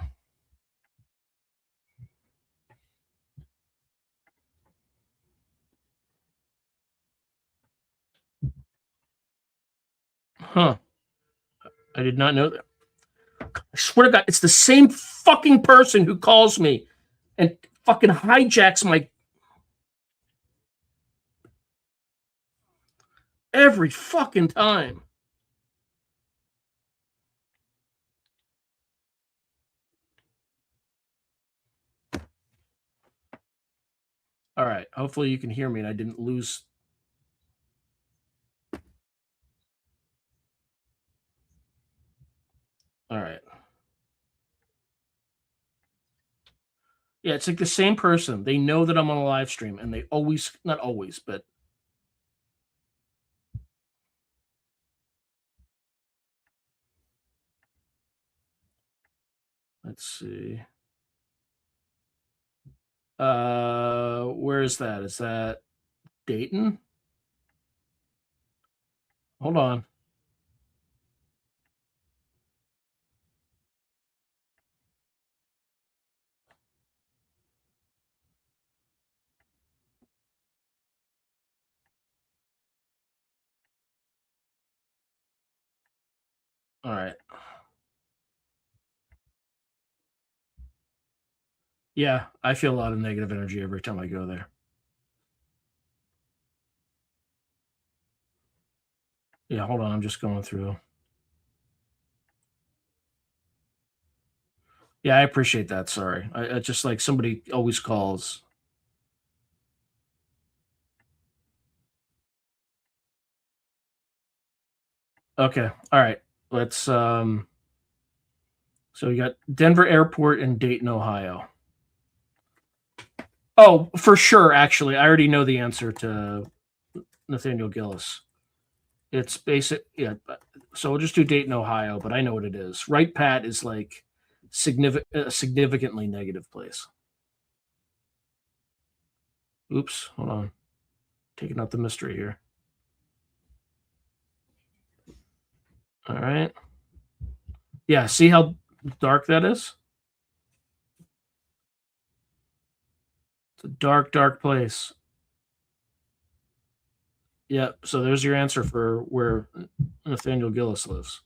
Huh. I did not know that. I swear to God, it's the same fucking person who calls me and fucking hijacks my every fucking time. All right. Hopefully you can hear me and I didn't lose. All right. Yeah, it's like the same person. They know that I'm on a live stream and they always, not always, but let's see. Where is that? Is that Dayton? Hold on. All right. Yeah, I feel a lot of negative energy every time I go there. Yeah, hold on. I'm just going through. Yeah, I appreciate that. Sorry. I just like somebody always calls. Okay. All right. Let's so we got Denver Airport and Dayton, Ohio. Oh, for sure, actually. I already know the answer to Nathaniel Gillis. It's basic, yeah. So we'll just do Dayton, Ohio, but I know what it is. Right, Pat is like significantly negative place. Oops, hold on. Taking out the mystery here. All right. Yeah, see how dark that is? It's a dark, dark place. Yeah, so there's your answer for where Nathaniel Gillis lives.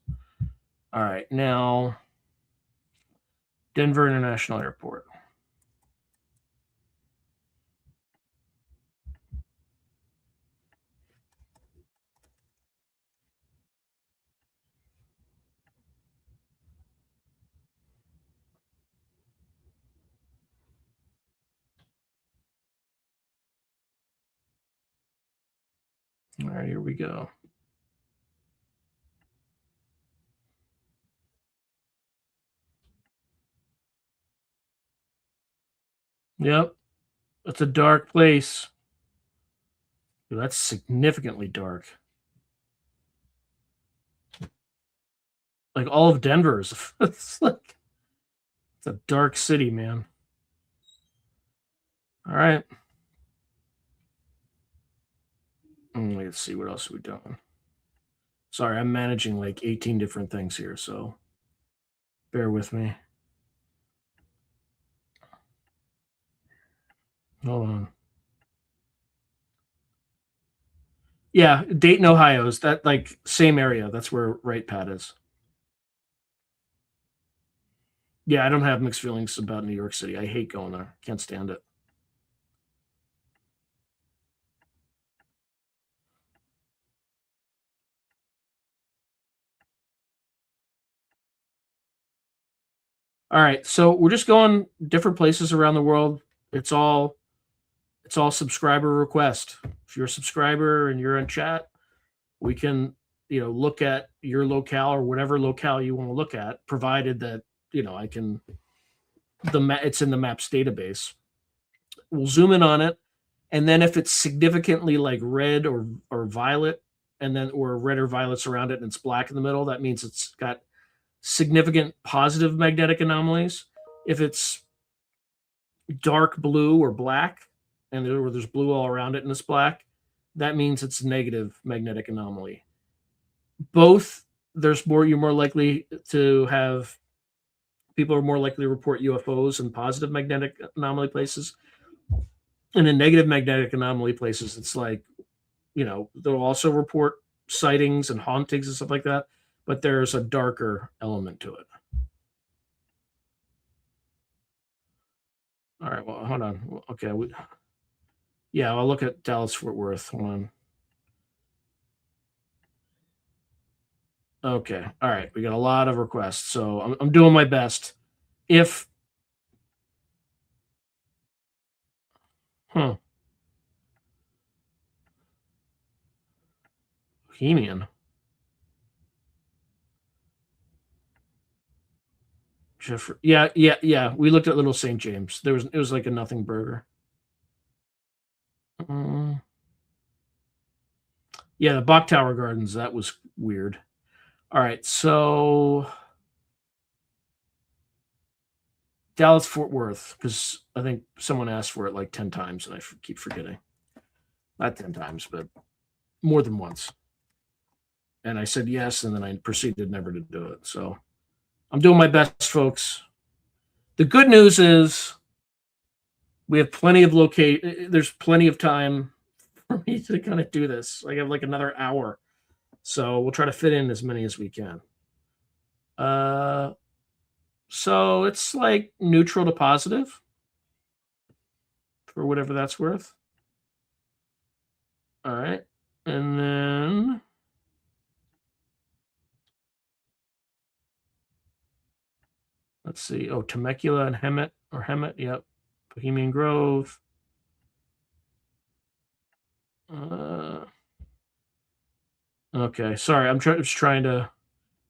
All right, now Denver International Airport. All right, here we go. Yep, it's a dark place. Dude, that's significantly dark. Like all of Denver is it's like it's a dark city, man. All right. Let's see what else we done. Sorry, I'm managing like 18 different things here, so bear with me. Hold on. Yeah, Dayton, Ohio is that like same area. That's where Right Pat is. Yeah, I don't have mixed feelings about New York City. I hate going there. Can't stand it. All right, so we're just going different places around the world. It's all subscriber request. If you're a subscriber and you're in chat, we can look at your locale or whatever locale you want to look at, provided that I can it's in the maps database. We'll zoom in on it, and then if it's significantly like red or violet, and then or red or violets around it, and it's black in the middle, that means it's got significant positive magnetic anomalies. If it's dark blue or black, and there's blue all around it and it's black, that means it's negative magnetic anomaly. Both, you're more likely to have people are more likely to report UFOs in positive magnetic anomaly places. And in negative magnetic anomaly places, it's like, they'll also report sightings and hauntings and stuff like that, but there's a darker element to it. All right, well, hold on. Okay, I'll look at Dallas Fort Worth. Hold on. Okay, all right. We got a lot of requests, so I'm doing my best. If Bohemian. Jeffrey. Yeah. We looked at Little St. James. It was like a nothing burger. Yeah, the Bok Tower Gardens. That was weird. All right, so Dallas Fort Worth, because I think someone asked for it like 10 times, and I keep forgetting. Not 10 times, but more than once. And I said yes, and then I proceeded never to do it. So I'm doing my best, folks. The good news is we have plenty of there's plenty of time for me to kind of do this. I have like another hour. So we'll try to fit in as many as we can. So it's like neutral to positive for whatever that's worth. All right. And then let's see. Oh, Temecula and Hemet. Yep. Bohemian Grove. Okay. Sorry. I'm just trying to.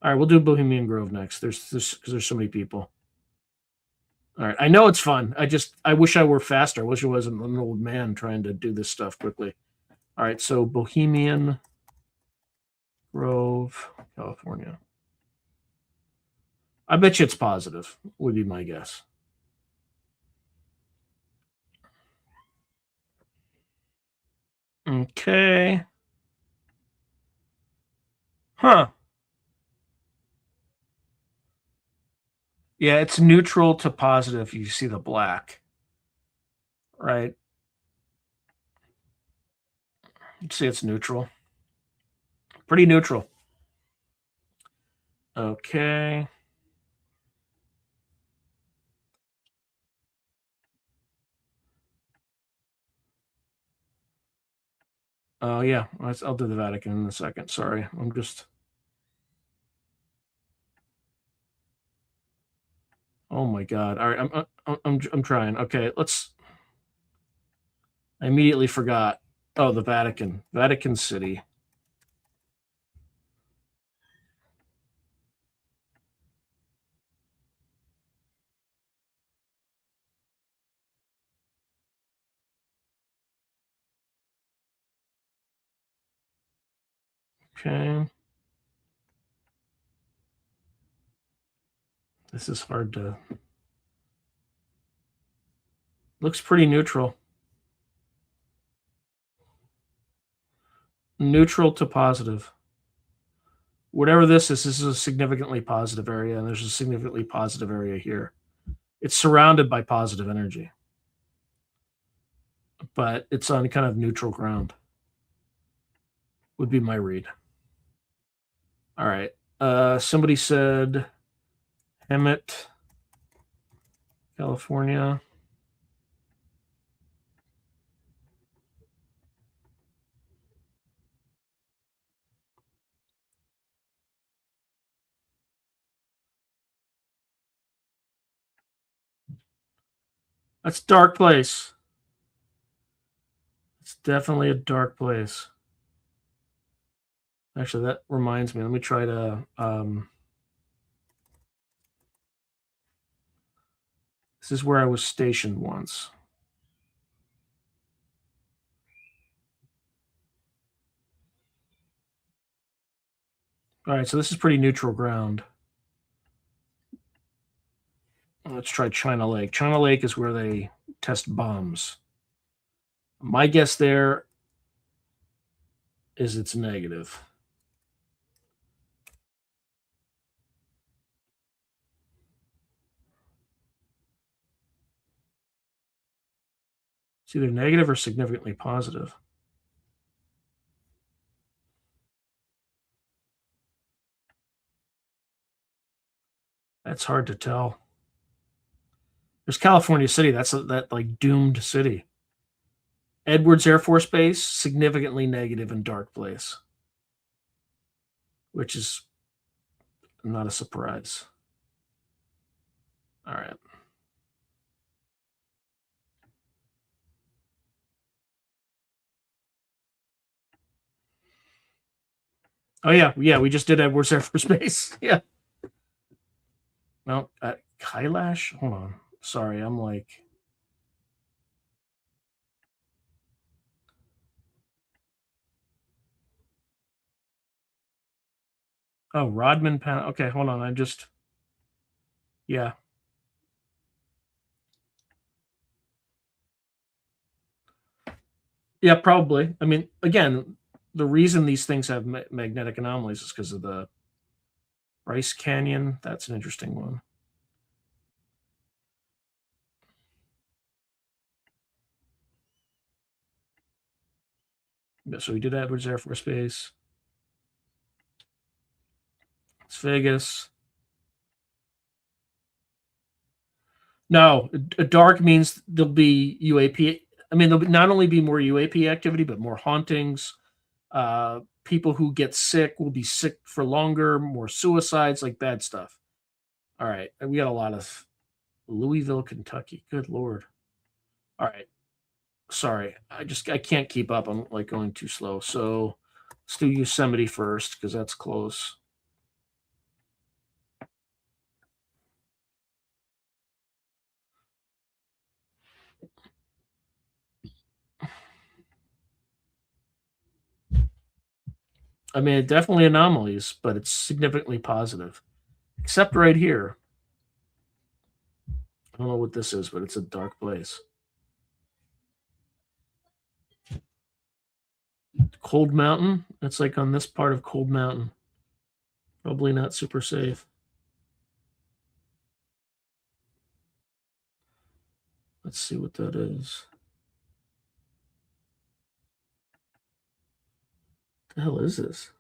All right. We'll do Bohemian Grove next. Because there's so many people. All right. I know it's fun. I wish I were faster. I wish I wasn't an old man trying to do this stuff quickly. All right. So Bohemian Grove, California. I bet you it's positive, would be my guess. Okay. Huh. Yeah, it's neutral to positive. You see the black, right? You see it's neutral. Pretty neutral. Okay. Oh, yeah. I'll do the Vatican in a second. Sorry. I'm just. Oh my God. All right. I'm trying. Okay. I immediately forgot. Oh, the Vatican City. Okay. This is hard to. Looks pretty neutral. Neutral to positive. Whatever this is a significantly positive area, and there's a significantly positive area here. It's surrounded by positive energy, but it's on kind of neutral ground, would be my read. All right. Somebody said Hemet, California. That's a dark place. It's definitely a dark place. Actually, that reminds me. Let me try to. This is where I was stationed once. All right, so this is pretty neutral ground. Let's try China Lake. China Lake is where they test bombs. My guess there is it's negative. It's either negative or significantly positive. That's hard to tell. There's California City. That's that like doomed city. Edwards Air Force Base, significantly negative and dark place, which is not a surprise. All right. Oh yeah, we just did Edwards Air Force Base. Yeah. No, Kailash. Hold on. Sorry, I'm like. Oh, Rodman Pound. Okay, hold on. Yeah. Yeah, probably. I mean, again, the reason these things have magnetic anomalies is because of the Bryce Canyon. That's an interesting one. Yeah, so we did Edwards Air Force Base. Las Vegas. No, dark means there'll be UAP. I mean, there'll not only be more UAP activity, but more hauntings. People who get sick will be sick for longer, more suicides, like bad stuff. All right. We got a lot of Louisville, Kentucky. Good Lord. All right. Sorry. I can't keep up. I'm like going too slow. So let's do Yosemite first because that's close. I mean, definitely anomalies, but it's significantly positive. Except right here. I don't know what this is, but it's a dark place. Cold Mountain. It's like on this part of Cold Mountain. Probably not super safe. Let's see what that is. What the hell is this?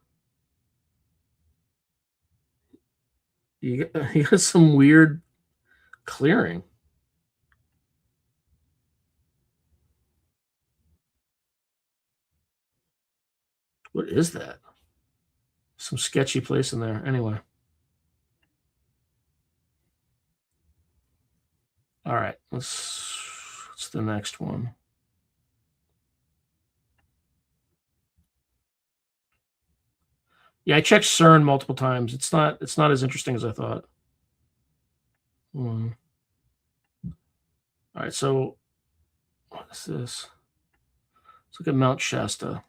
You got some weird clearing. What is that? Some sketchy place in there. Anyway. All right. What's the next one? Yeah, I checked CERN multiple times. It's not as interesting as I thought. All right, so what is this? Let's look at Mount Shasta.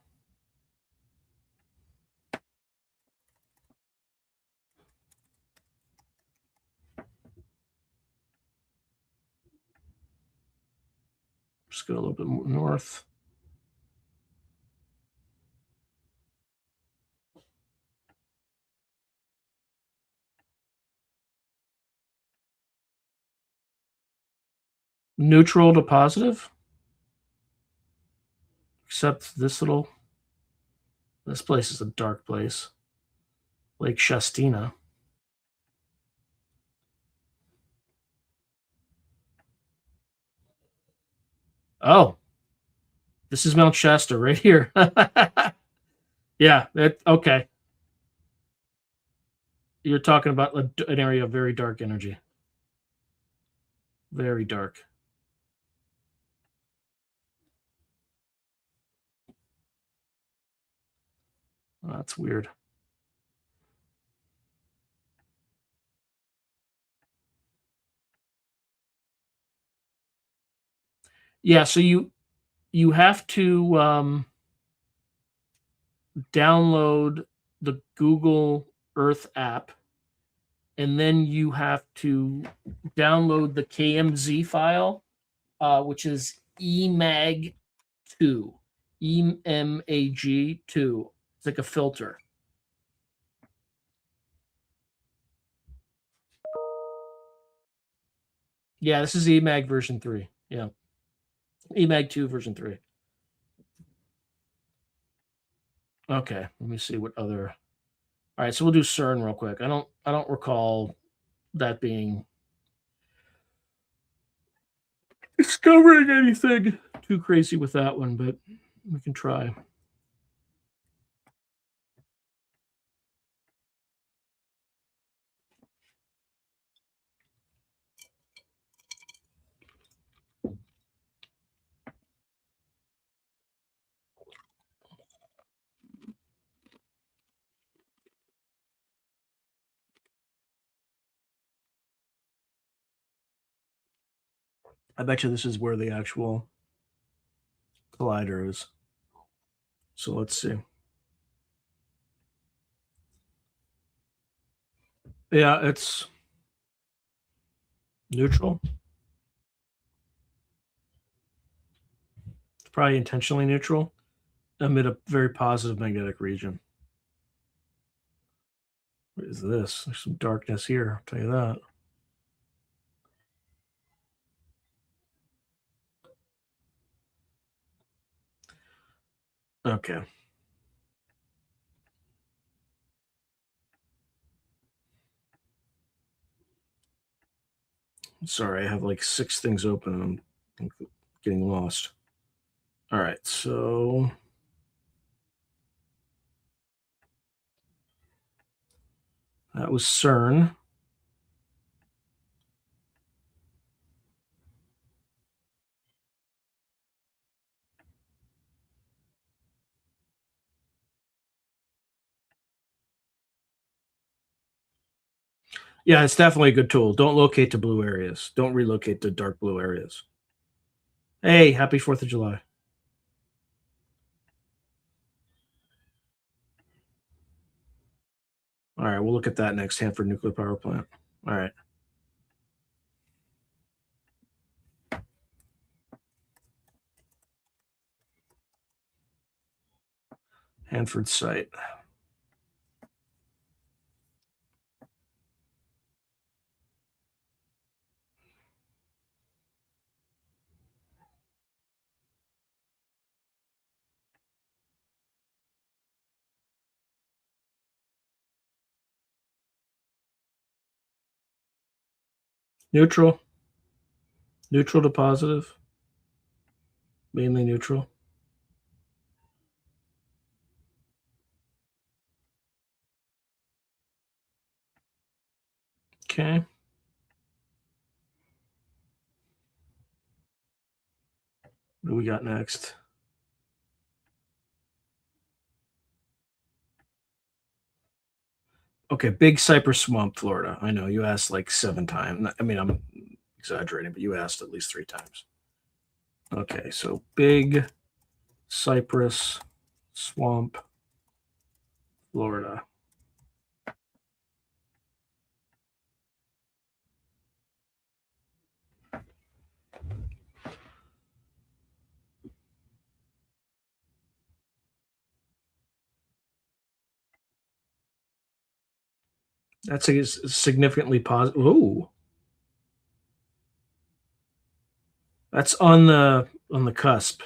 Just go a little bit more north. Neutral to positive. Except this place is a dark place. Lake Shastina. Oh, this is Mount Shasta right here. Yeah, okay. You're talking about an area of very dark energy. Very dark. Oh, that's weird. Yeah, so you have to download the Google Earth app, and then you have to download the KMZ file, which is EMAG2, EMAG2. It's like a filter. Yeah, this is EMAG version 3. Yeah. EMAG2 version 3. Okay, let me see what other. All right, so we'll do CERN real quick. I don't recall that being discovering anything too crazy with that one, but we can try. I bet you this is where the actual collider is. So let's see. Yeah, it's neutral. probably intentionally neutral, amid a very positive magnetic region. What is this? There's some darkness here, I'll tell you that. Okay. Sorry, I have like 6 things open and I'm getting lost. All right, so that was CERN. Yeah, it's definitely a good tool. Don't locate to blue areas. Don't relocate to dark blue areas. Hey, happy 4th of July. All right, we'll look at that next. Hanford Nuclear Power Plant. All right. Hanford site. Neutral. Neutral to positive. Mainly neutral. Okay. What do we got next? Okay, Big Cypress Swamp, Florida. I know you asked like 7 times. I mean, I'm exaggerating, but you asked at least 3 times. Okay, so Big Cypress Swamp, Florida. That's a significantly positive. Ooh, that's on the cusp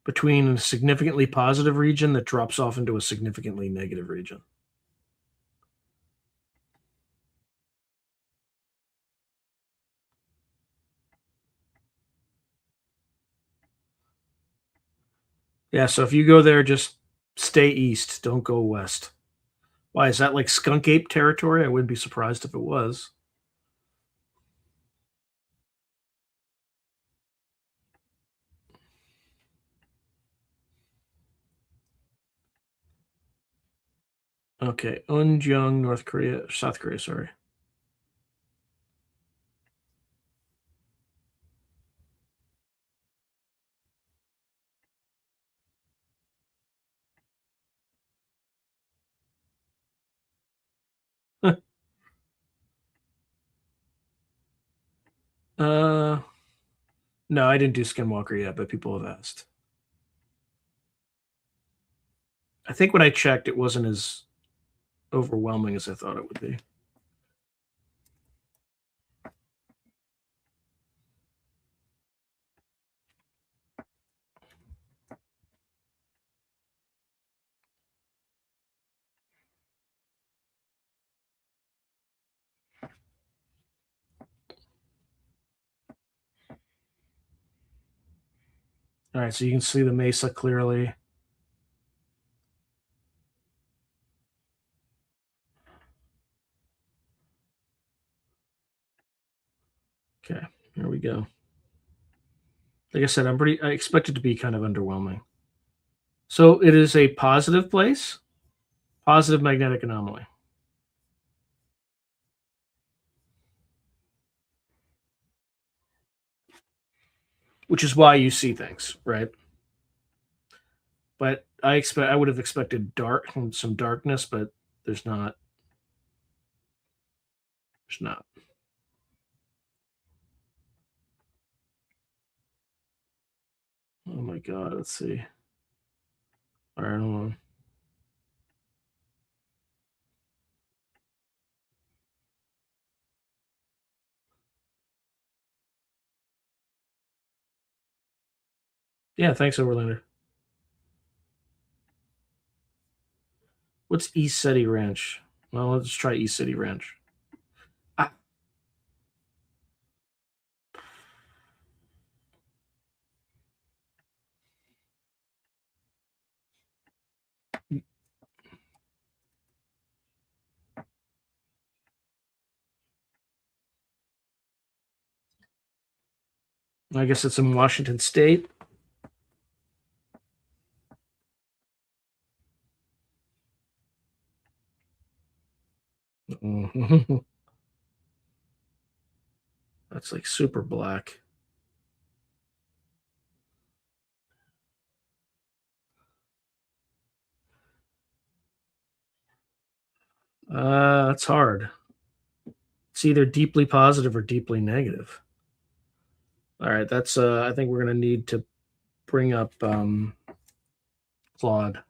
between a significantly positive region that drops off into a significantly negative region. Yeah, so if you go there, just stay east. Don't go west. Why is that like skunk ape territory? I wouldn't be surprised if it was. Okay, Unjung, North Korea, South Korea, sorry. uh, no, I didn't do Skinwalker yet, but people have asked. I think when I checked, it wasn't as overwhelming as I thought it would be. All right, so you can see the mesa clearly. Okay, here we go. Like I said, I expect it to be kind of underwhelming. So it is a positive place, positive magnetic anomaly. Which is why you see things, right? But I would have expected some darkness, but there's not. There's not. Oh my God. Let's see. All right, hold on. Yeah, thanks, Overlander. What's East City Ranch? Well, let's try East City Ranch. Ah. I guess it's in Washington State. Mhm. That's like super black. It's hard. It's either deeply positive or deeply negative. All right, that's I think we're gonna need to bring up Claude.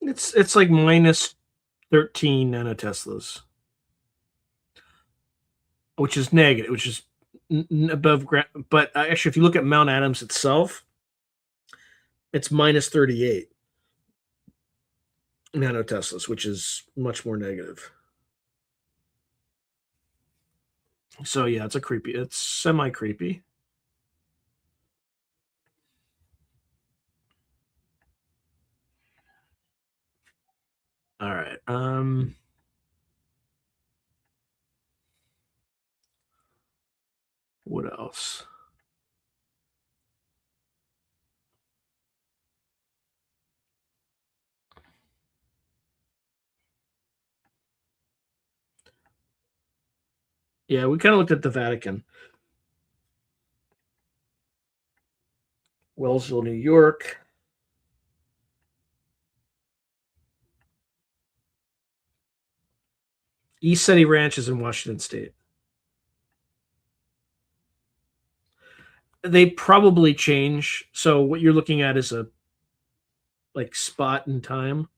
It's like minus 13 nanoteslas, which is negative, which is above ground. But actually, if you look at Mount Adams itself, it's minus 38 nanoteslas, which is much more negative. So yeah, it's semi creepy. All right. What else? Yeah, we kind of looked at the Vatican. Wellsville, New York. East City Ranch is in Washington State. They probably change. So what you're looking at is a like spot in time.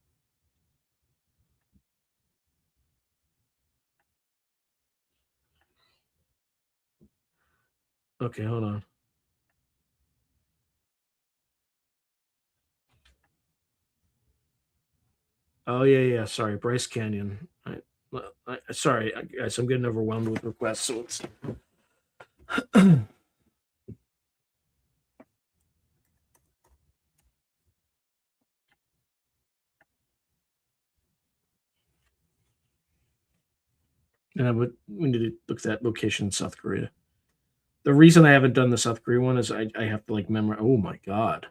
Okay, hold on. Oh yeah. Sorry, Bryce Canyon. Sorry, guys. I'm getting overwhelmed with requests. So it's but we need to look at that location in South Korea. The reason I haven't done the South Korea one is I have to like memorize. Oh my God.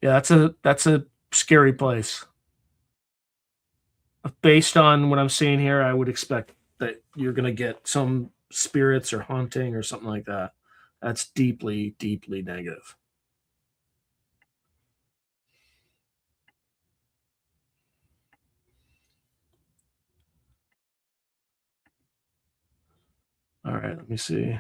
Yeah, that's a scary place. Based on what I'm seeing here, I would expect that you're going to get some spirits or haunting or something like that. That's deeply, deeply negative. All right, let me see.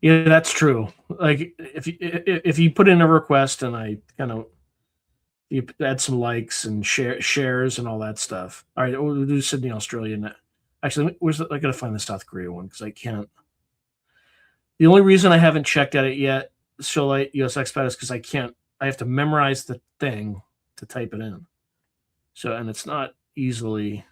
Yeah, that's true. Like if you put in a request and I kind of you add some likes and shares and all that stuff. All right, we'll do Sydney, Australia. Actually, I gotta find the South Korea one because I can't. The only reason I haven't checked at it yet, Showlight US Expat, is because I can't. I have to memorize the thing to type it in. So, and it's not easily.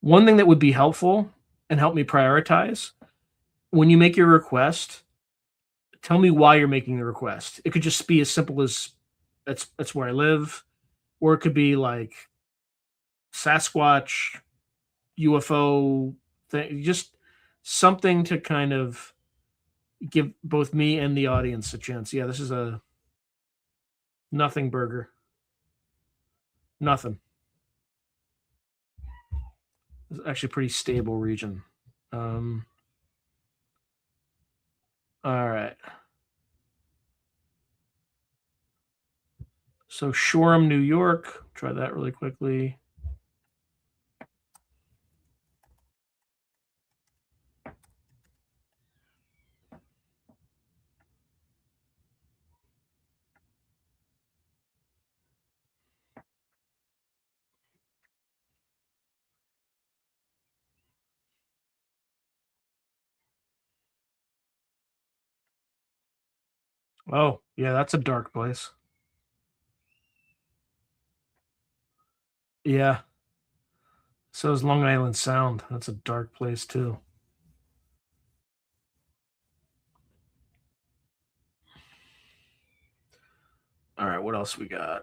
One thing that would be helpful and help me prioritize, when you make your request, tell me why you're making the request. It could just be as simple as that's where I live, or it could be like Sasquatch, UFO thing, just something to kind of give both me and the audience a chance. Yeah, this is a nothing burger. Nothing. It's actually a pretty stable region. All right. So Shoreham, New York. Try that really quickly. Oh, yeah, that's a dark place. Yeah. So is Long Island Sound. That's a dark place too. All right, what else we got?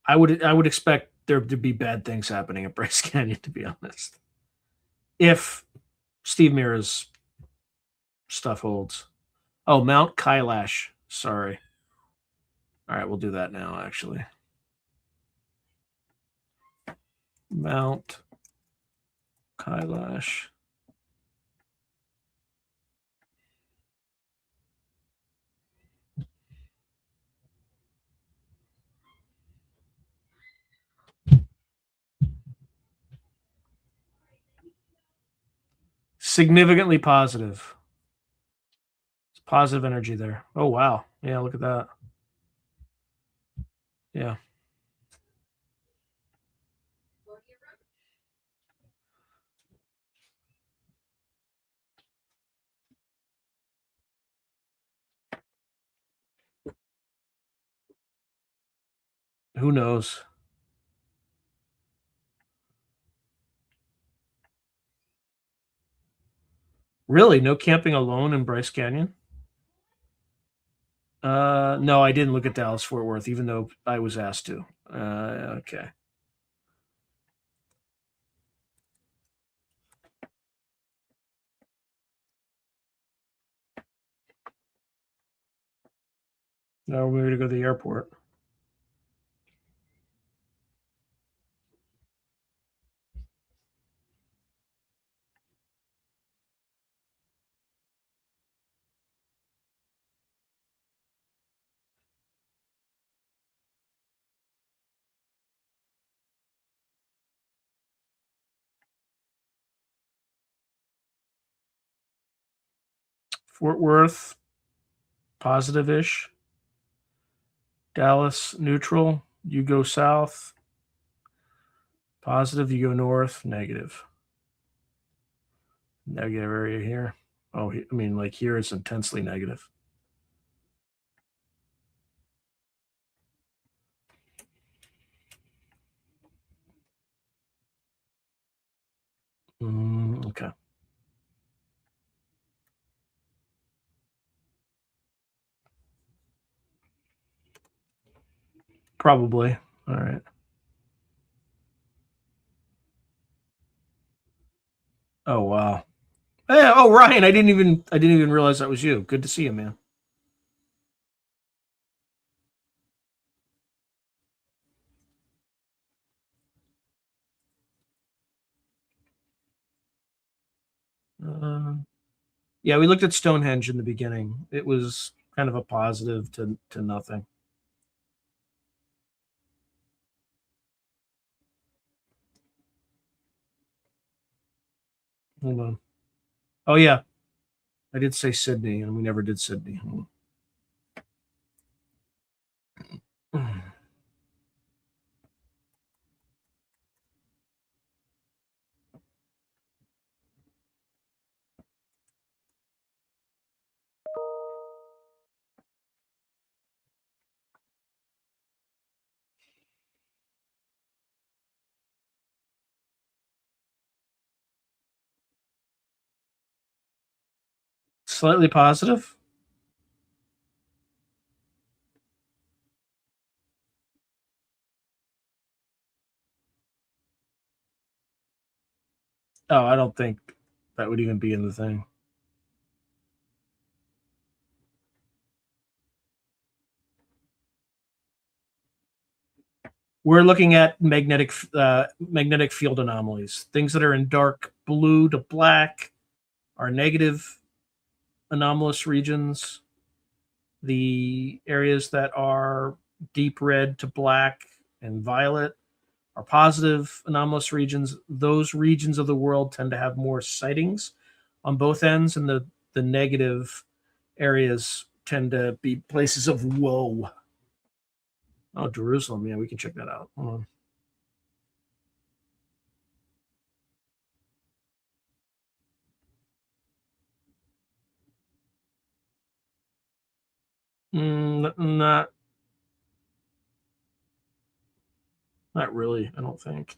I would expect there to be bad things happening at Bryce Canyon, to be honest. If Steve Mira's stuff holds. Oh, Mount Kailash. Sorry. All right, we'll do that now, actually. Mount Kailash. Significantly positive. It's positive energy there. Oh, wow. Yeah, look at that. Yeah. Who knows? Really? No camping alone in Bryce Canyon? No, I didn't look at Dallas Fort Worth, even though I was asked to. Okay. Now we're going to go to the airport. Fort Worth, positive-ish. Dallas, neutral. You go south. Positive, you go north. Negative. Negative area here. Oh, I mean, like here it's intensely negative. Okay. Probably. All right. Oh wow. Hey, oh Ryan, I didn't even realize that was you. Good to see you, man. Yeah, we looked at Stonehenge in the beginning. It was kind of a positive to nothing. Hold on. Oh yeah, I did say Sydney, and we never did Sydney. Slightly positive. Oh, I don't think that would even be in the thing. We're looking at magnetic field anomalies. Things that are in dark blue to black are negative anomalous regions. The areas that are deep red to black and violet are positive anomalous regions. Those regions of the world tend to have more sightings on both ends, and the negative areas tend to be places of woe. Oh, Jerusalem. Yeah, we can check that out. Hold on. Not really, I don't think.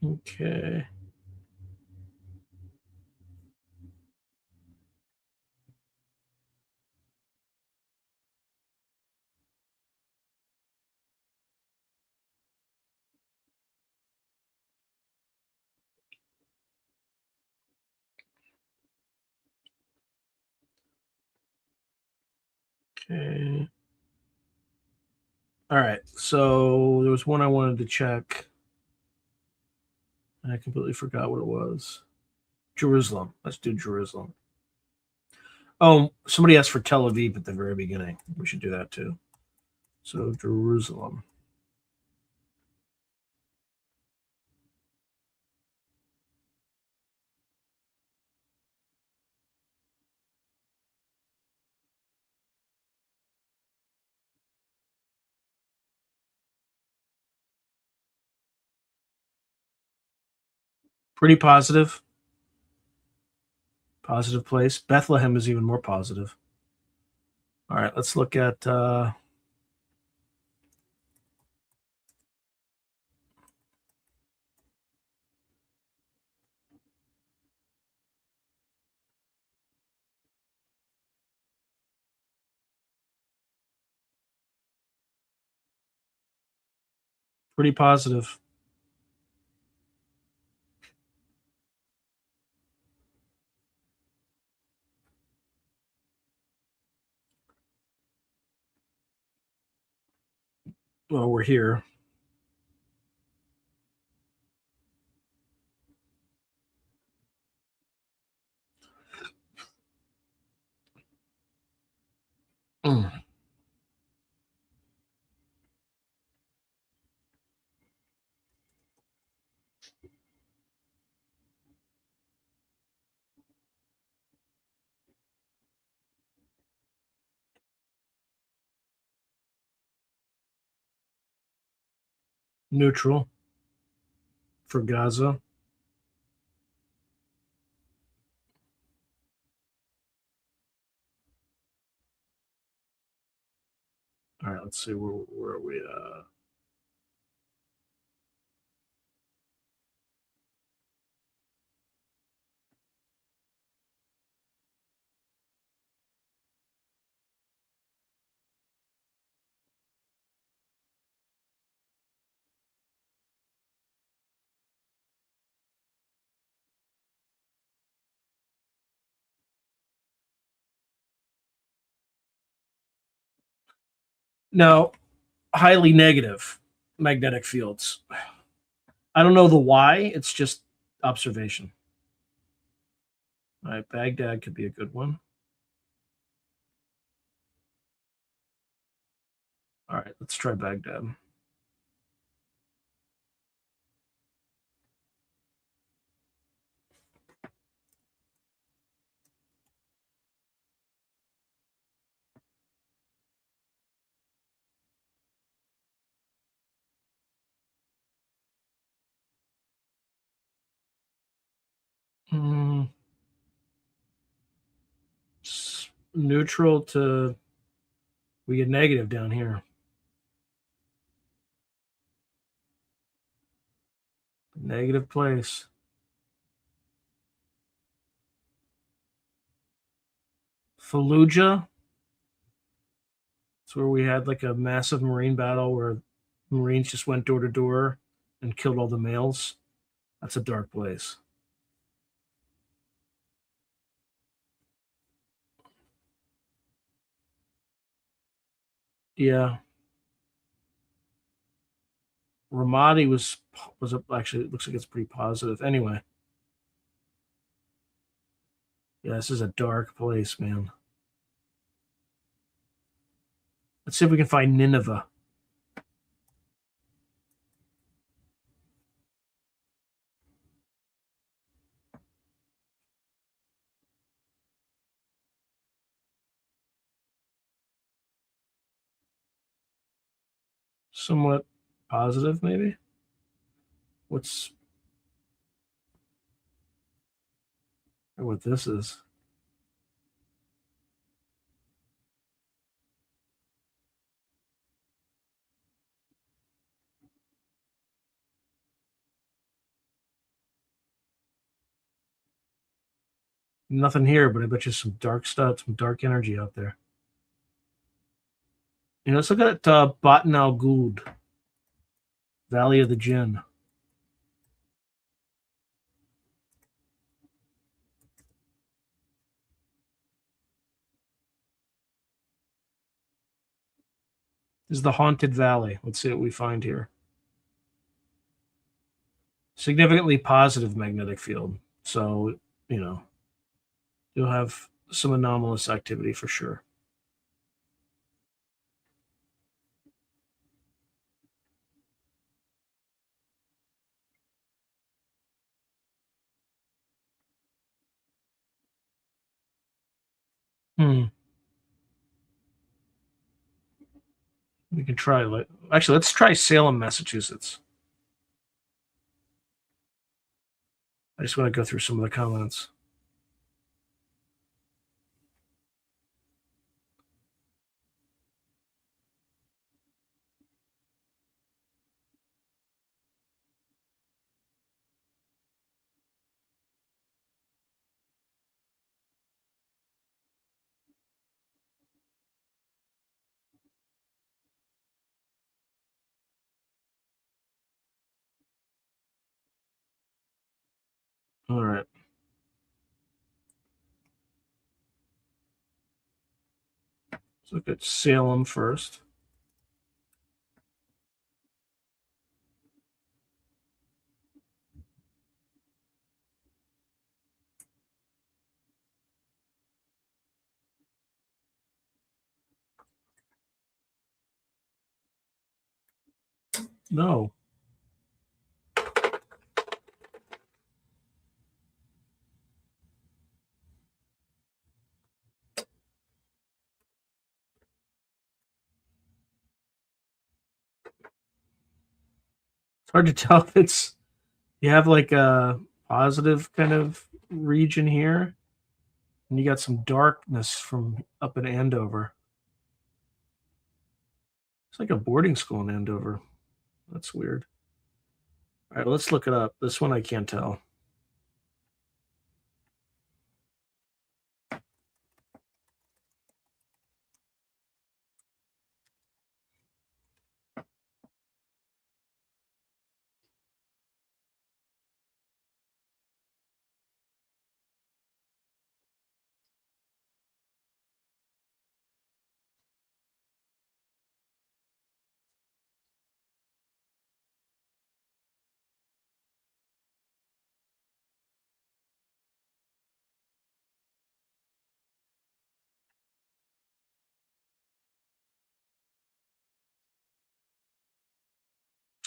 Okay. Okay. All right. So there was one I wanted to check, and I completely forgot what it was. Jerusalem. Let's do Jerusalem. Oh, somebody asked for Tel Aviv at the very beginning. We should do that too. So Jerusalem. Pretty positive. Positive place. Bethlehem is even more positive. All right, let's look at pretty positive. Well, we're here. Neutral for Gaza. All right, let's see where are we at. Now, highly negative magnetic fields. I don't know the why. It's just observation. All right, Baghdad could be a good one. All right, let's try Baghdad. Neutral to we get negative down here. Negative place. Fallujah. It's where we had like a massive Marine battle where Marines just went door to door and killed all the males. That's a dark place. Yeah. Ramadi was actually, it looks like it's pretty positive. Anyway. Yeah, this is a dark place, man. Let's see if we can find Nineveh. Somewhat positive, maybe. What this is? Nothing here, but I bet you some dark stuff, some dark energy out there. Let's look at Baton al Ghud, Valley of the Jinn. This is the Haunted Valley. Let's see what we find here. Significantly positive magnetic field. So, you'll have some anomalous activity for sure. We can try. Actually, let's try Salem, Massachusetts. I just want to go through some of the comments. All right. Let's look at Salem first. No. It's hard to tell if you have like a positive kind of region here, and you got some darkness from up in Andover. It's like a boarding school in Andover. That's weird. All right, let's look it up. This one I can't tell.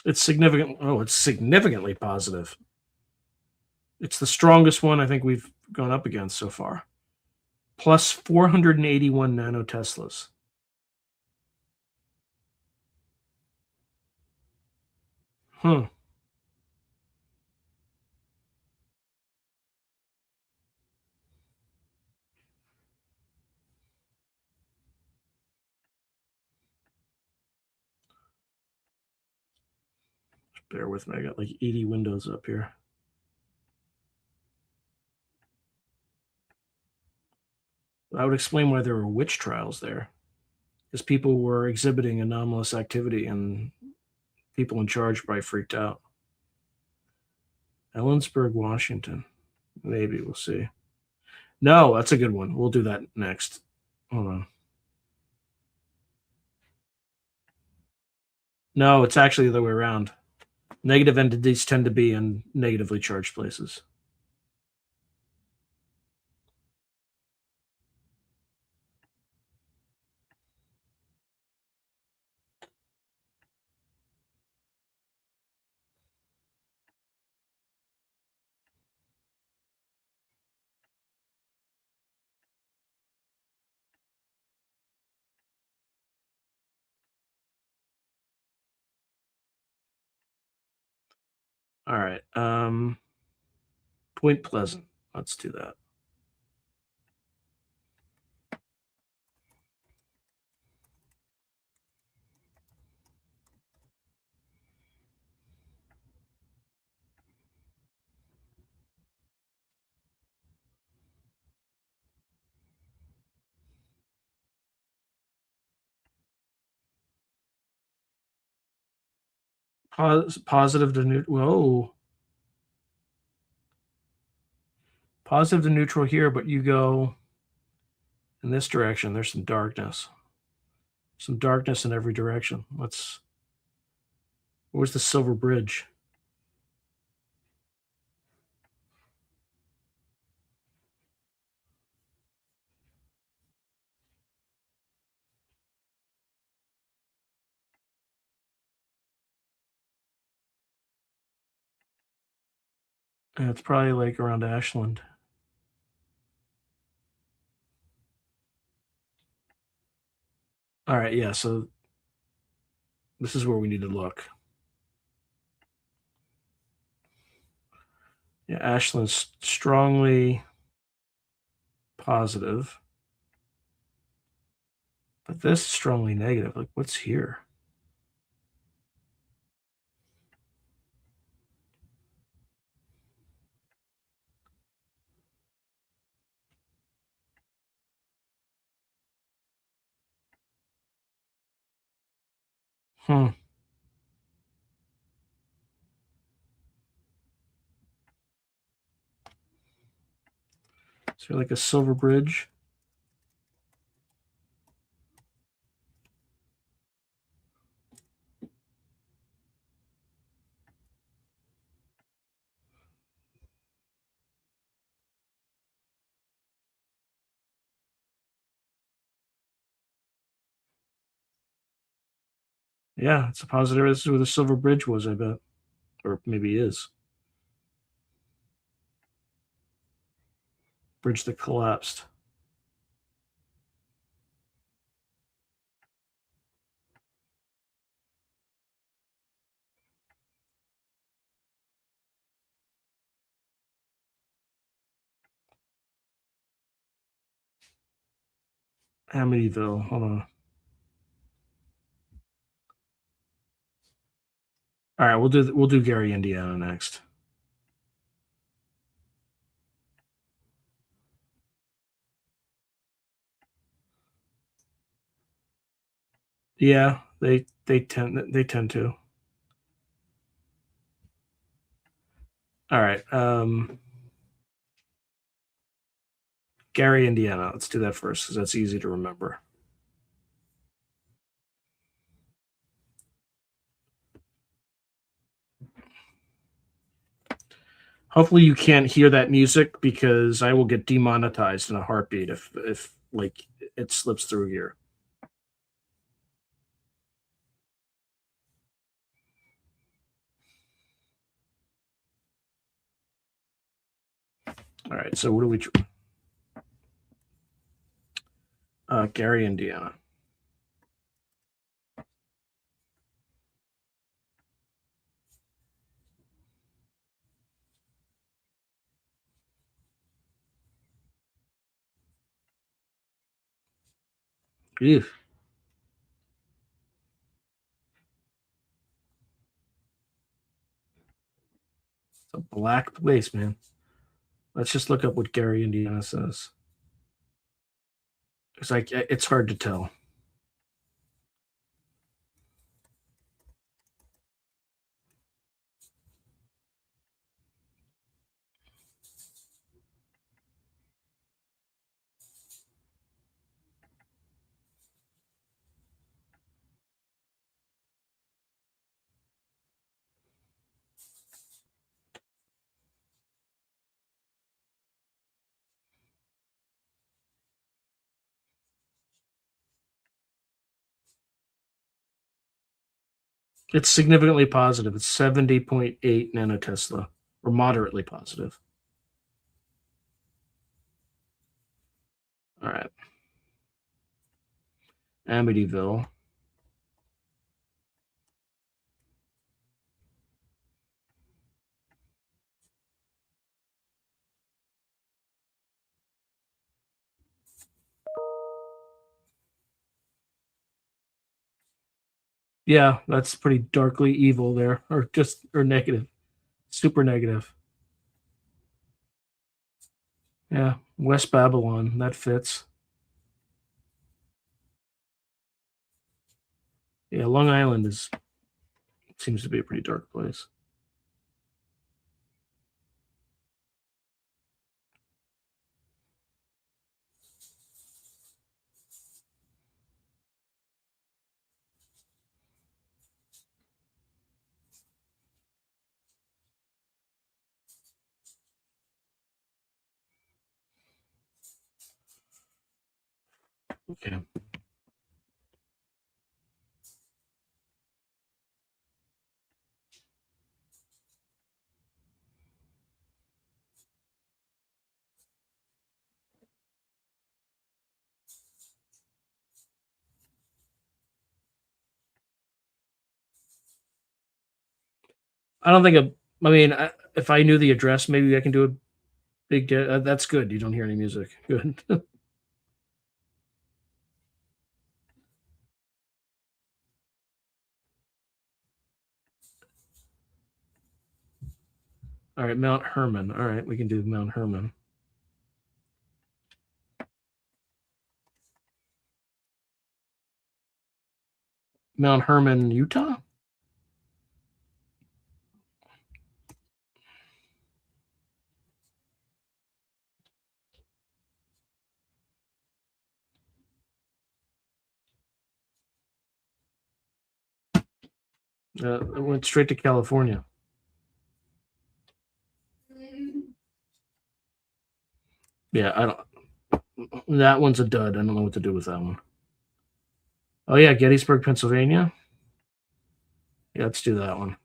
It's significant. Oh, it's significantly positive. It's the strongest one I think we've gone up against so far. Plus 481 nanoteslas. Huh. Bear with me. I got like 80 windows up here. That would explain why there were witch trials there, because people were exhibiting anomalous activity and people in charge probably freaked out. Ellensburg, Washington. Maybe we'll see. No, that's a good one. We'll do that next. Hold on. No, it's actually the other way around. Negative entities tend to be in negatively charged places. All right. Point Pleasant. Let's do that. Positive to neutral. Whoa. Positive to neutral here, but you go in this direction. There's some darkness. Some darkness in every direction. Where's the Silver Bridge? It's probably like around Ashland. All right, yeah, so this is where we need to look. Yeah, Ashland's strongly positive. But this is strongly negative. Like, what's here? Is there like a Silver Bridge? Yeah, it's a positive. This is where the Silver Bridge was, I bet. Or maybe is. Bridge that collapsed. Amityville. Hold on. All right, we'll do Gary, Indiana next. Yeah, they tend to. All right. Gary, Indiana. Let's do that first because that's easy to remember. Hopefully you can't hear that music because I will get demonetized in a heartbeat if like it slips through here. All right, so what do we? Gary, Indiana. Ew. It's a black place, man. Let's just look up what Gary, Indiana says. It's like it's hard to tell. It's significantly positive. It's 70.8 nanotesla, or moderately positive. All right. Amityville. Yeah, that's pretty darkly evil there, or negative, super negative. Yeah, West Babylon, that fits. Yeah, Long Island seems to be a pretty dark place. Okay. I don't think if I knew the address, maybe I can do a big. That's good. You don't hear any music. Good. All right, Mount Herman. All right, we can do Mount Herman. Mount Herman, Utah? It went straight to California. Yeah, I don't. That one's a dud. I don't know what to do with that one. Oh yeah, Gettysburg, Pennsylvania. Yeah, let's do that one.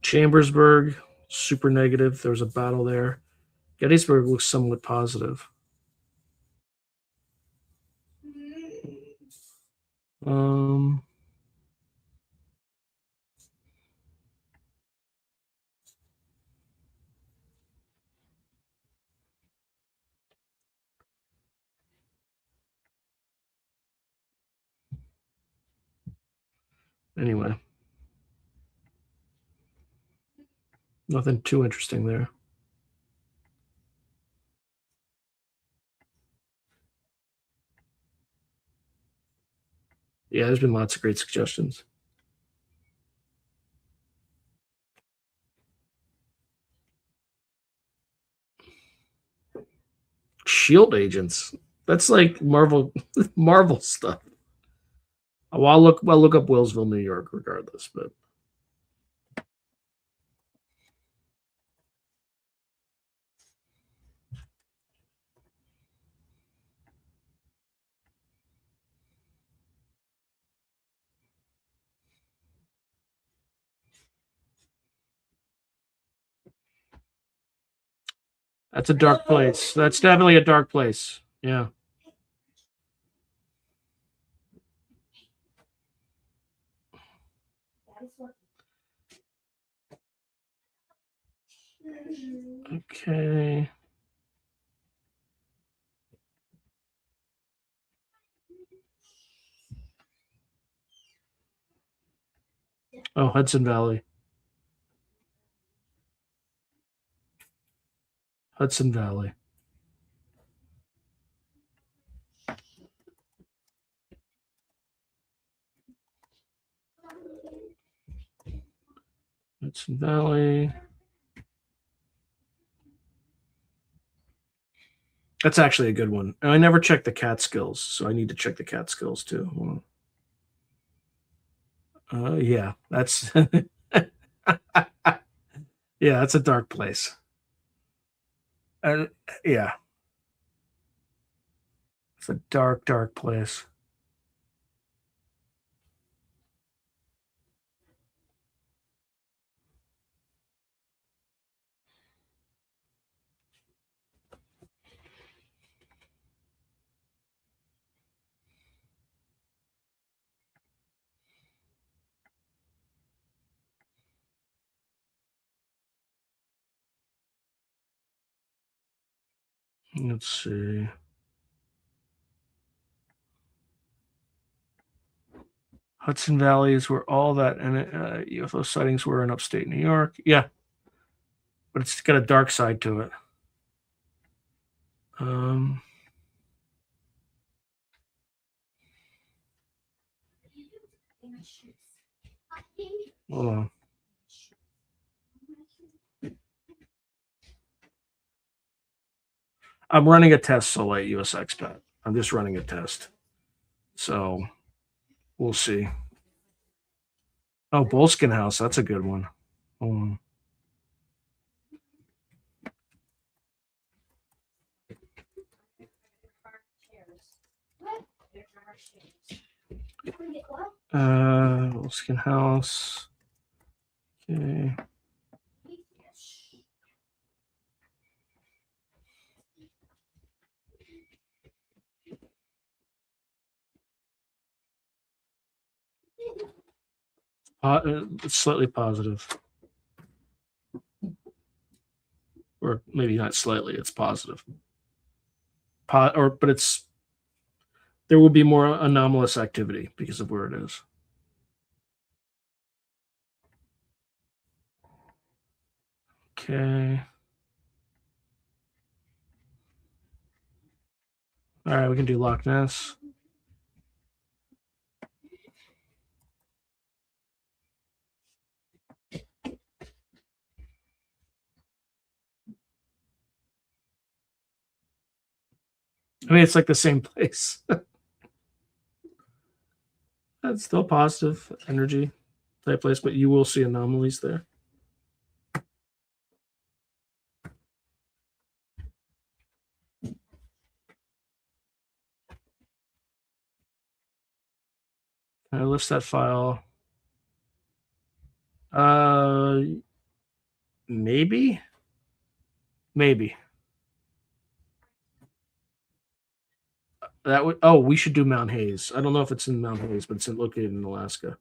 Chambersburg, super negative. There was a battle there. Gettysburg looks somewhat positive. Um, anyway, nothing too interesting there. Yeah, there's been lots of great suggestions. Shield agents. That's like Marvel stuff. Well, I'll look up Willsville, New York, regardless. But that's a dark place. That's definitely a dark place. Yeah. Okay. Oh, Hudson Valley. Hudson Valley. Hudson Valley. That's actually a good one. And I never checked the Catskills, so I need to check the Catskills too. Yeah, that's yeah, that's a dark place. Yeah, it's a dark, dark place. Let's see. Hudson Valley is where all that and UFO sightings were in upstate New York. Yeah, but it's got a dark side to it. Hold on. I'm running a test, Soleil US Expat. I'm just running a test. So we'll see. Oh, Bolskin House. That's a good one. Hold on. Bolskin House. Okay. It's slightly positive. Or maybe not slightly, it's positive. But there will be more anomalous activity because of where it is. Okay. All right, we can do Loch Ness. I mean, it's like the same place. That's still positive energy type place, but you will see anomalies there. Can I list that file? Maybe. That would. Oh, we should do Mount Hayes. I don't know if it's in Mount Hayes, but it's located in Alaska.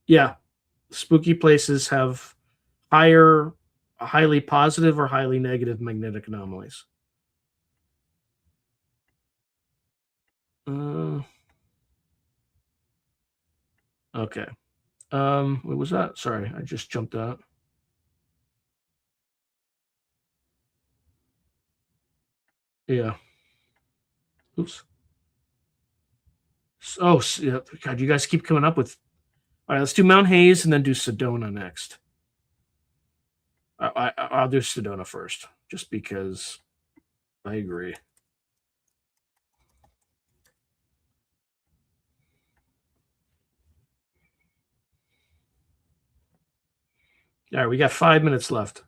Yeah, spooky places have highly positive or highly negative magnetic anomalies. Okay. What was that? Sorry, I just jumped out. Yeah. Oops. Oh, yeah. God, you guys keep coming up with. All right, let's do Mount Hayes and then do Sedona next. I'll do Sedona first, just because I agree. All right, we got 5 minutes left.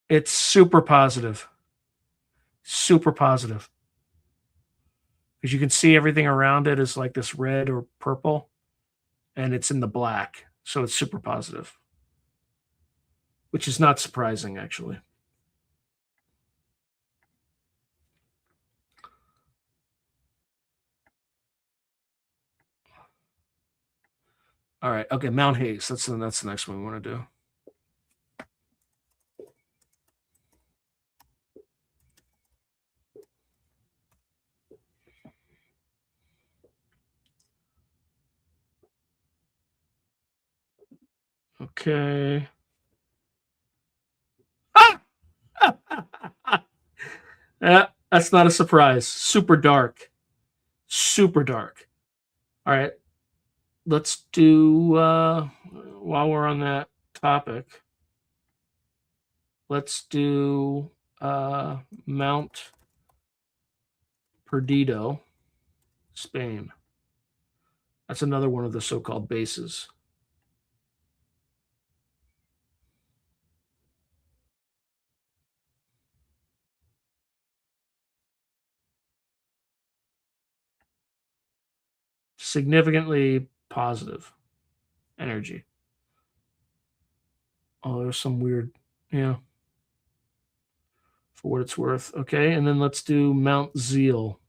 It's super positive. Super positive. Because you can see everything around it is like this red or purple, and it's in the black. So it's super positive. which is not surprising, actually. All right. Okay. Mount Hayes. That's the next one we want to do. Okay. Yeah, that's not a surprise. Super dark. Super dark. All right. Let's do, while we're on that topic, let's do Mount Perdido, Spain. That's another one of the so-called bases. Significantly positive energy. Oh, there's some weird, yeah. For what it's worth. Okay, and then let's do Mount Zeal.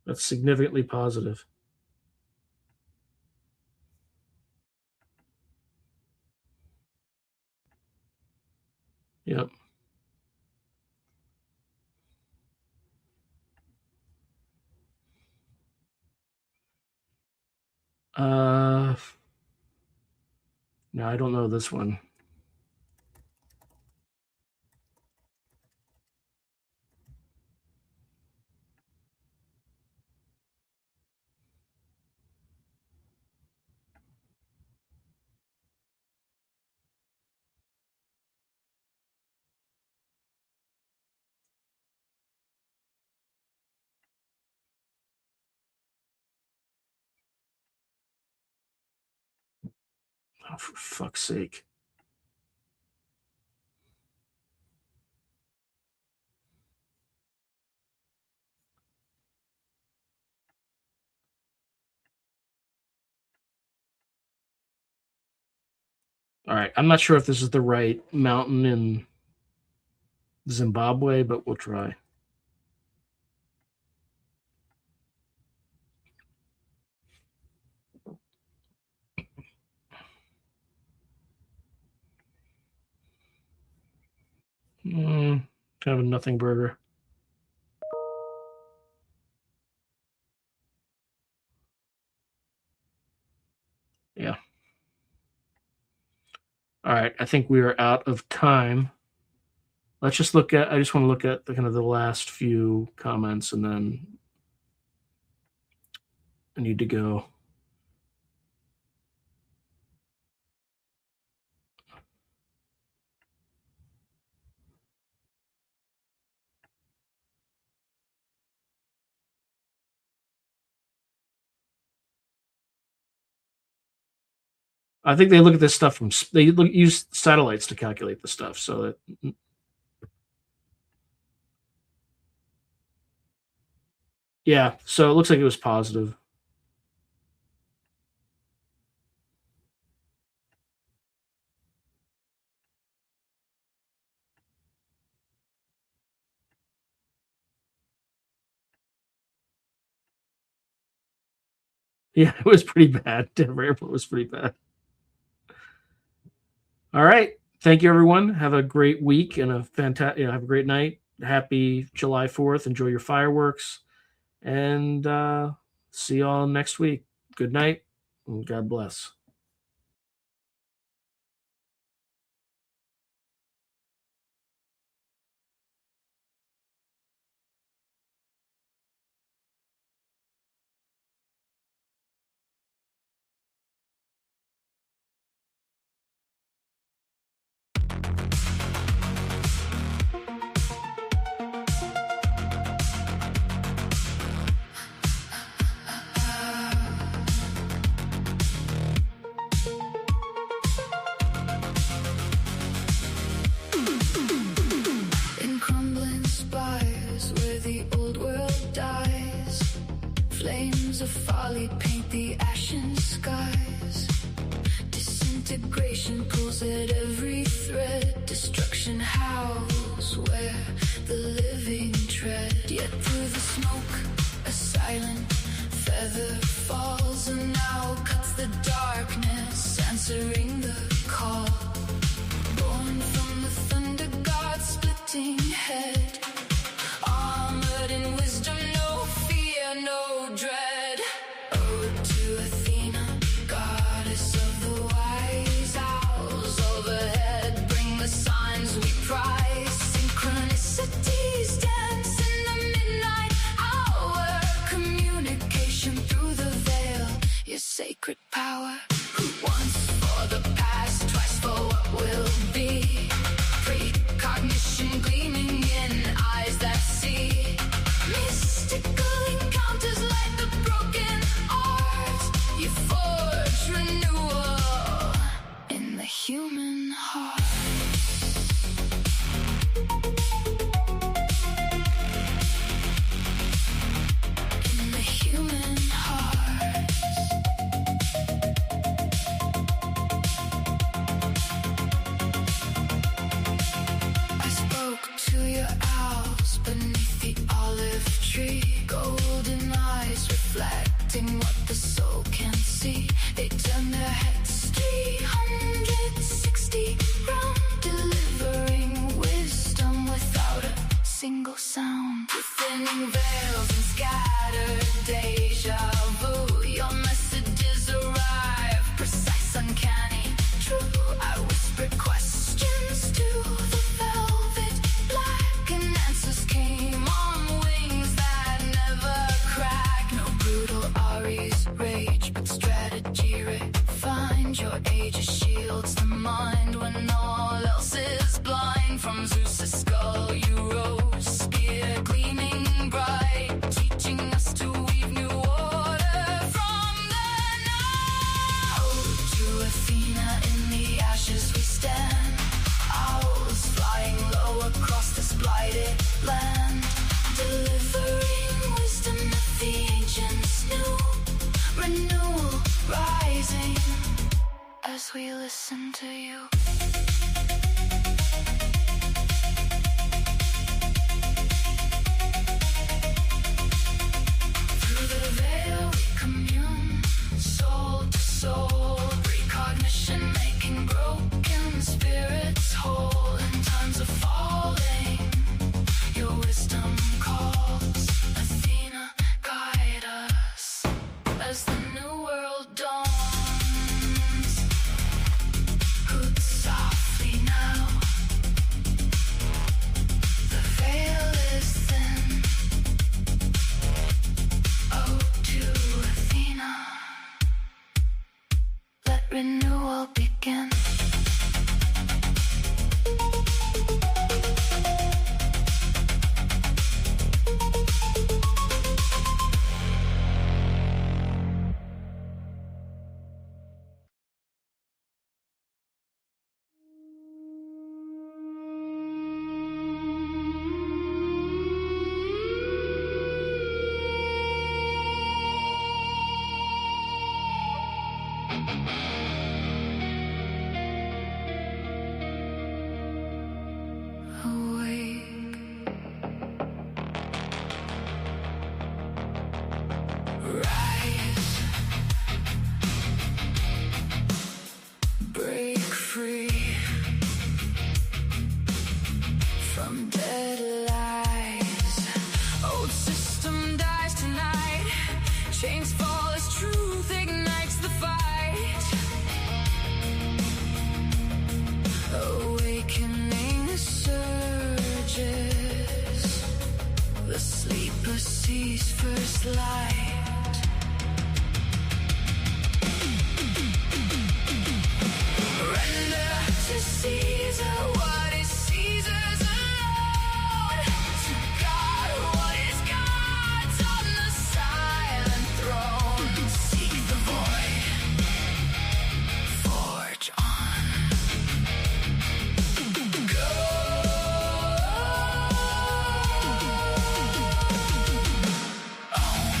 That's significantly positive. Yep. No, I don't know this one. Oh, for fuck's sake. All right. I'm not sure if this is the right mountain in Zimbabwe, but we'll try. Kind of a nothing burger. Yeah. All right. I think we are out of time. Let's just look at, I just want to look at the kind of the last few comments and then I need to go. I think they look at this stuff from, use satellites to calculate the stuff. So that, yeah. So it looks like it was positive. Yeah, it was pretty bad. Denver Airport was pretty bad. All right. Thank you, everyone. Have a great week and a fantastic, have a great night. Happy July 4th. Enjoy your fireworks. And see you all next week. Good night and God bless. of folly paint the ashen skies. Disintegration pulls at every thread. Destruction howls where the living tread. Yet through the smoke, a silent feather falls and now cuts the darkness, answering the call. Born from the thunder god, splitting head. Armored in wisdom, no fear, no dread. Ode to Athena, goddess of the wise owls overhead. Bring the signs we prize. Synchronicities dance in the midnight hour. Communication through the veil, your sacred power. Once for the past, twice for what will be. Precognition gleaming in eyes that see. Mystical encounters like the broken art. You forge renewal in the human heart. In the human heart. I spoke to your owls beneath the olive tree. Golden eyes reflecting what the soul can see. They turn their heads 360 round, delivering wisdom without a single sound. Thinning veils and scattered deja vu. Your messages arrive, precise, uncanny, true. I whispered questions to the velvet black, and answers came on wings that never crack. No brutal Aries rage, but strategy refined. Your age shields the mind when all else is blind. From Zeus's skull you rose, spear gleaming bright, teaching us to weave new order from the night. Ode to Athena, in the ashes we stand. Owls flying low across this blighted land, delivering wisdom that the ancients knew. Renewal rising as we listen to you. Through the veil we commune, soul to soul. Precognition making broken spirits whole. In times of falling, your wisdom calls. Athena, guide us as the new world dawns. Hoot softly now, the veil is thin. Oh, to Athena, let renewal begin. Rise, break free from dead lies. Old system dies tonight. Chains fall as truth ignites the fight. Awakening surges. The sleeper sees first light. Render to Caesar what is Caesar's alone. To God what is God's on the silent throne. Seek the void, forge on. Go. Own.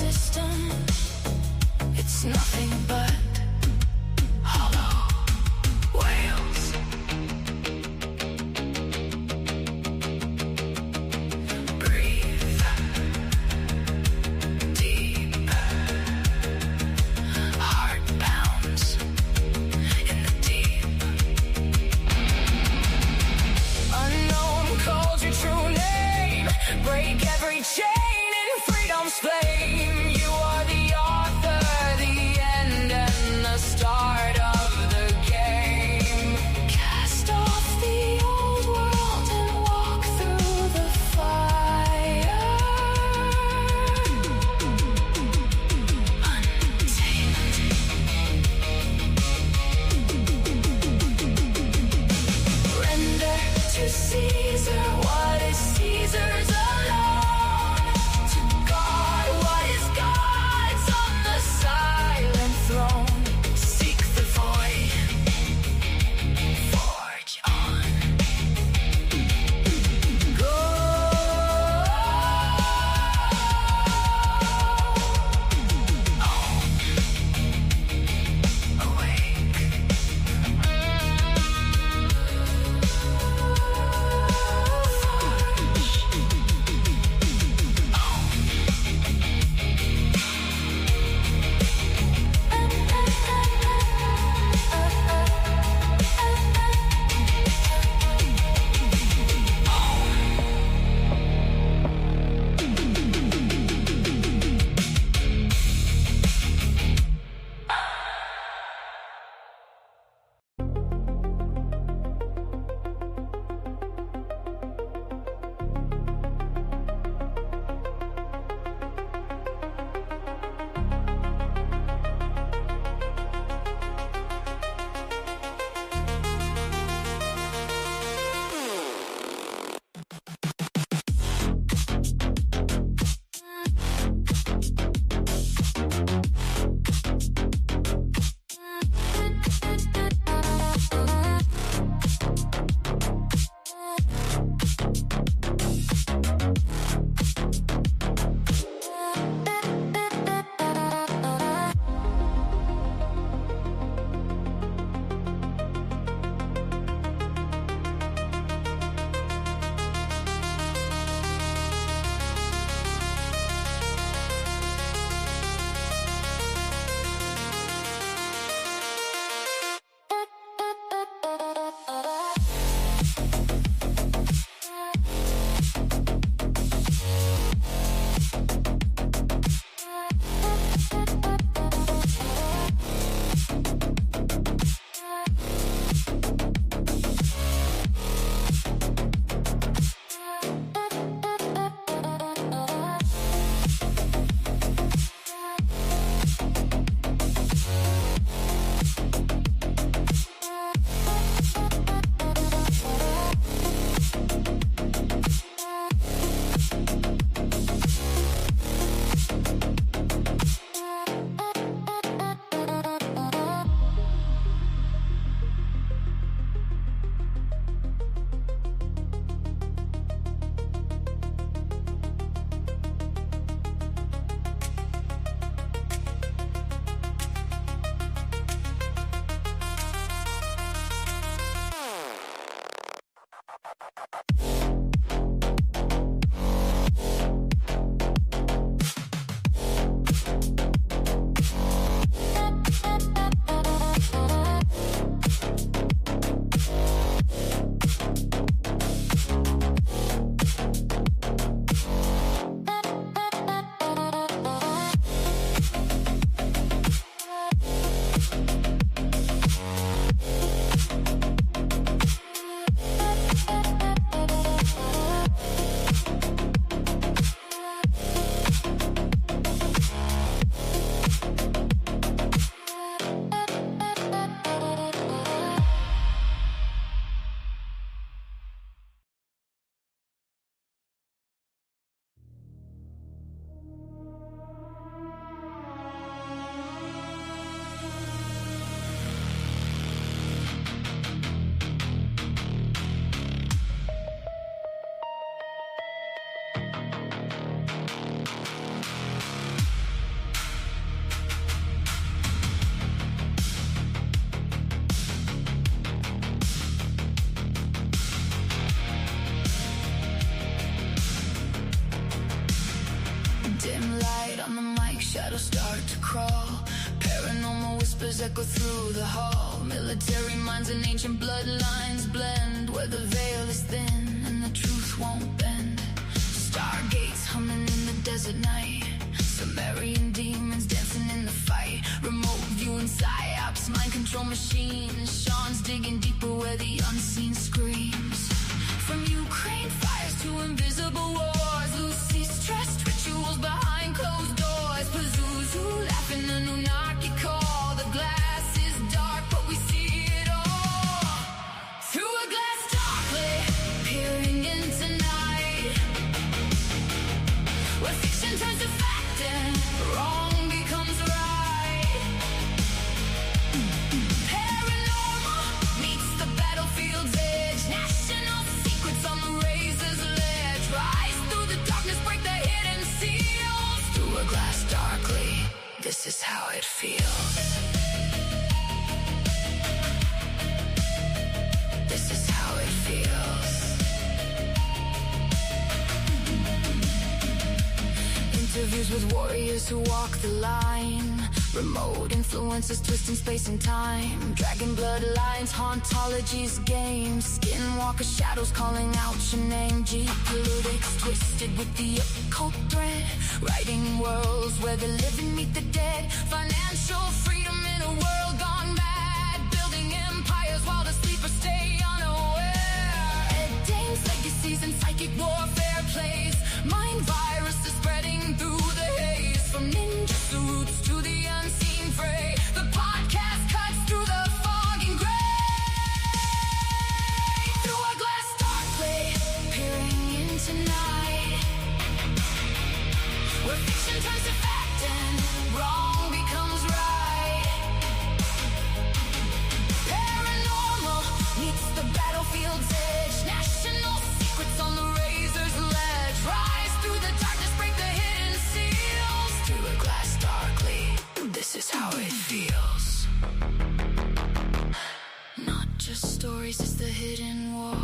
system, it's nothing but hollow whales. Breathe deep. Heart pounds in the deep. Unknown calls your true name. Break every chain in freedom's flame. You are the author, the end, and shadows start to crawl. Paranormal whispers echo through the hall. Military minds and ancient bloodlines blend, where the veil is thin and the truth won't bend. Stargates humming in the desert night. Sumerian demons dancing in the fight. Remote viewing psyops, mind control machines. Sean's digging deeper where the unseen screams. From Ukraine fires to invisible wars. Lucy's stressed rituals behind closed doors. Pazuzu laughing Anunnaki call. The glass is dark but we see it all. Through a glass darkly peering into night, where fiction turns to fact and wrong becomes right. Paranormal meets the battlefield's edge. National secrets on the razor's ledge. Rise through the darkness, break the hidden seals. Through a glass darkly, this is how it feels. This is how it feels. Interviews with warriors who walk the line. Remote influences twisting space and time. Dragon bloodlines, hauntologies, games. Skinwalker shadows calling out your name. Geopolitics twisted with the occult thread. Writing worlds where the living meet the dead. Financial freedom in a world gone mad. Building empires while the sleepers stay unaware. Ed Dane's legacies and psychic warfare plays. Mind viruses spreading through the haze. From ninja suits to the unseen fray. The podcast cuts through the fog and gray. Through a glass darkly peering into night, where fiction turns to fact and wrong becomes right. Paranormal meets the battlefield's edge. National secrets on the razor's ledge. Rise through the darkness, break the hidden seals. Through a glass darkly, this is how it feels. Not just stories, it's the hidden war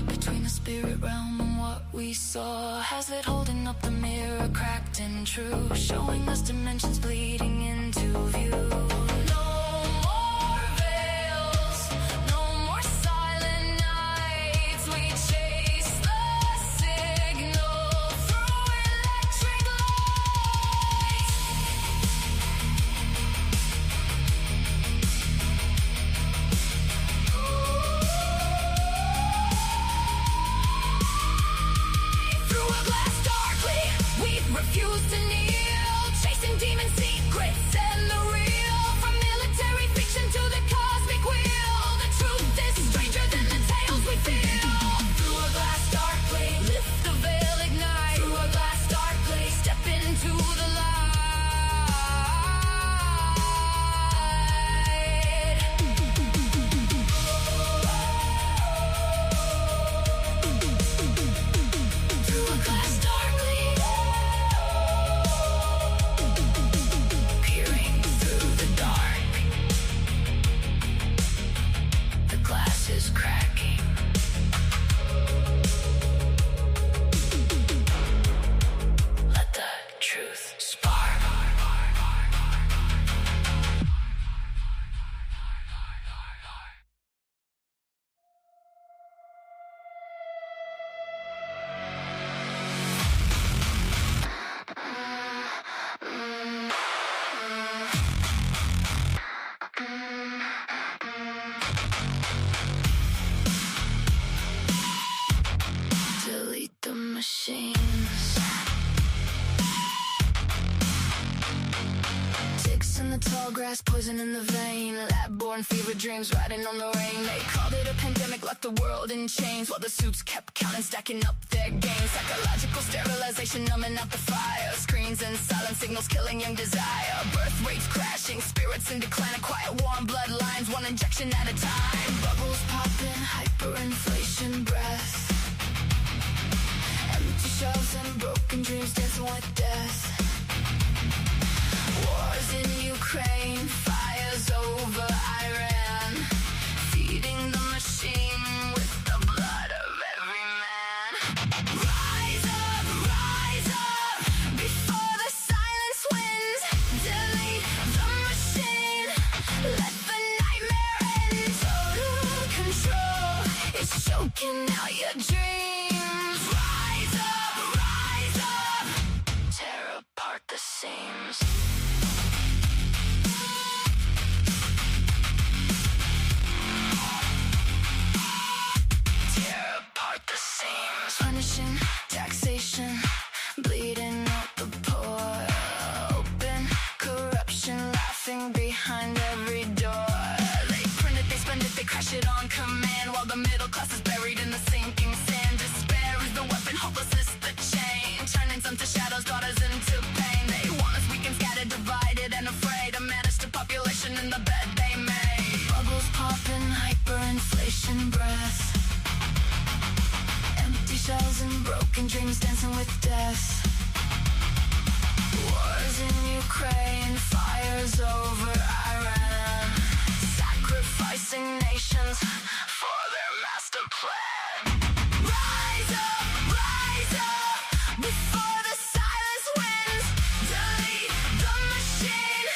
between the spirit realm and what we saw. Hazlett holding up the mirror, cracked and true, showing us dimensions bleeding into view. No more veils, no more silent nights. We chase the signal through electric lights. Through a glass darkly, we refuse to kneel. Chasing demon secrets and the real. From military fiction to the cosmic wheel. The truth is stranger than the tales we feel. Through a glass darkly, lift the veil, ignite. Through a glass darkly, step into the light. Through a glass darkly, peering through the dark. The glass is cracking. Let the truth spark. Delete the machines. Ticks in the tall grass, poison in the vein. Lab-born fever dreams riding on the rain. They called it a pandemic, locked the world in chains, while the suits kept counting, stacking up their gains. Psychological sterilization, numbing out the fire. Screens and silent signals killing young desire. Birth rates crashing, spirits in decline. A quiet war on bloodlines, one injection at a time. Bubbles popping, hyperinflation breath. Empty shelves and broken dreams dancing with death. Wars in Ukraine, fires over Iran. Feeding the machine with the blood of every man. Rise up before the silence wins. your dreams. Rise up, tear apart the seams. Tear apart the seams. Punishing, taxation, bleeding out the poor. Open corruption, laughing behind every door. They print it, they spend it, they crash it on command, while the middle class is buried in the sinking sand. Despair is the weapon, hopelessness the chain, turning some to shadows, got us into pain. They want us weak and scattered, divided and afraid, to manage the population in the bed they made. Bubbles popping, hyperinflation breath, empty shells and broken dreams dancing with death. Wars in Ukraine, fires over Iran, sacrificing nations for their master plan. Rise up, before the silence wins. Delete the machine,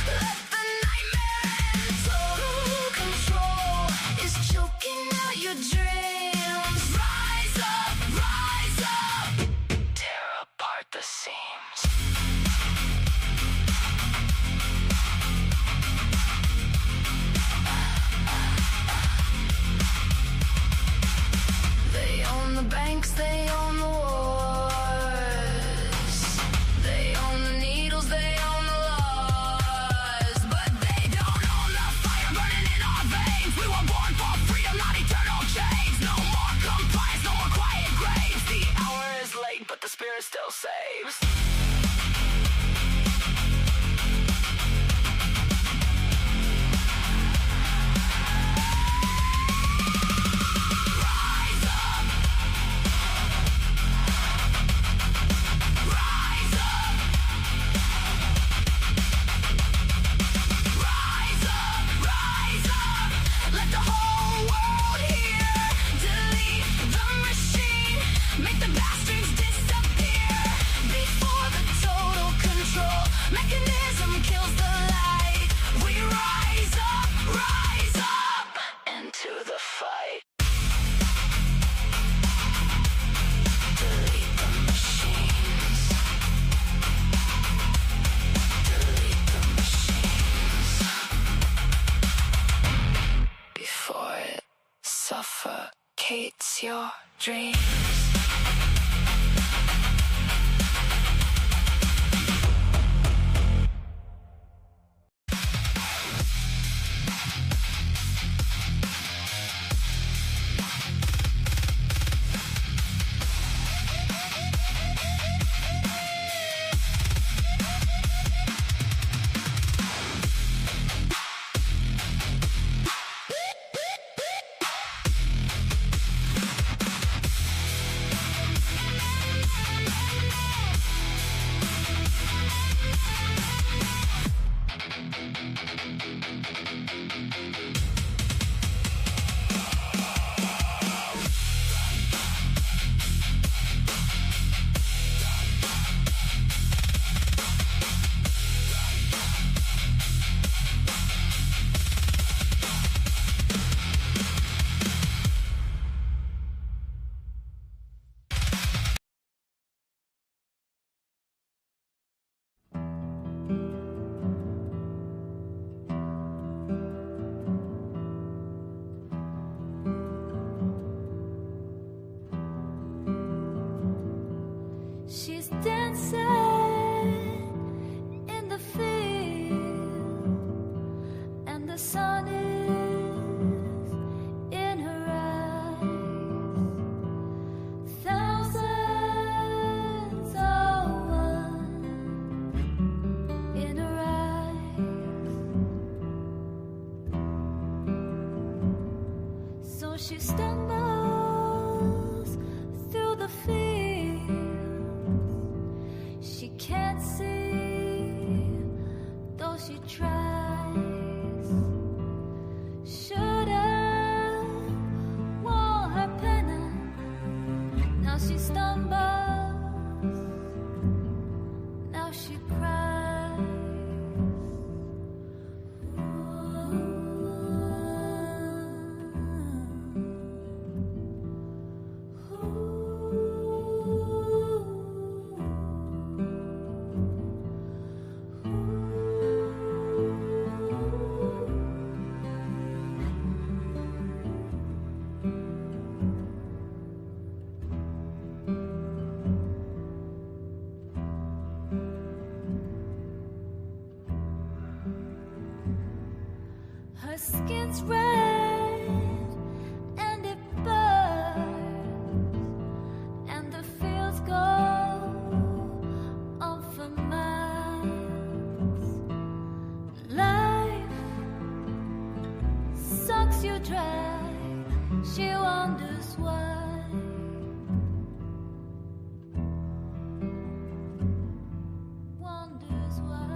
let the nightmare end. Total control is choking out your dreams. Rise up, tear apart the seams. They own the banks, they own the wars. They own the needles, they own the laws. But they don't own the fire burning in our veins. We were born for freedom, not eternal chains. No more compliance, no more quiet graves. The hour is late, but the spirit still saves. Let the whole world hear. Delete the machine, make the bastards disappear. Before the total control mechanism kills the light, we rise up into the fight. Delete the machines. Delete the machines. Before it suffocates your dreams. She's dancing in the field, and the sun is in her eyes. Thousands are one in her eyes. So she stumbles through the field. She can't see, though she tries. Should've worn her pennant. Now she stumbles. Now she cries. skin's red and it burns, and the fields go on for miles. Life sucks you dry. She wonders why. Wonders why.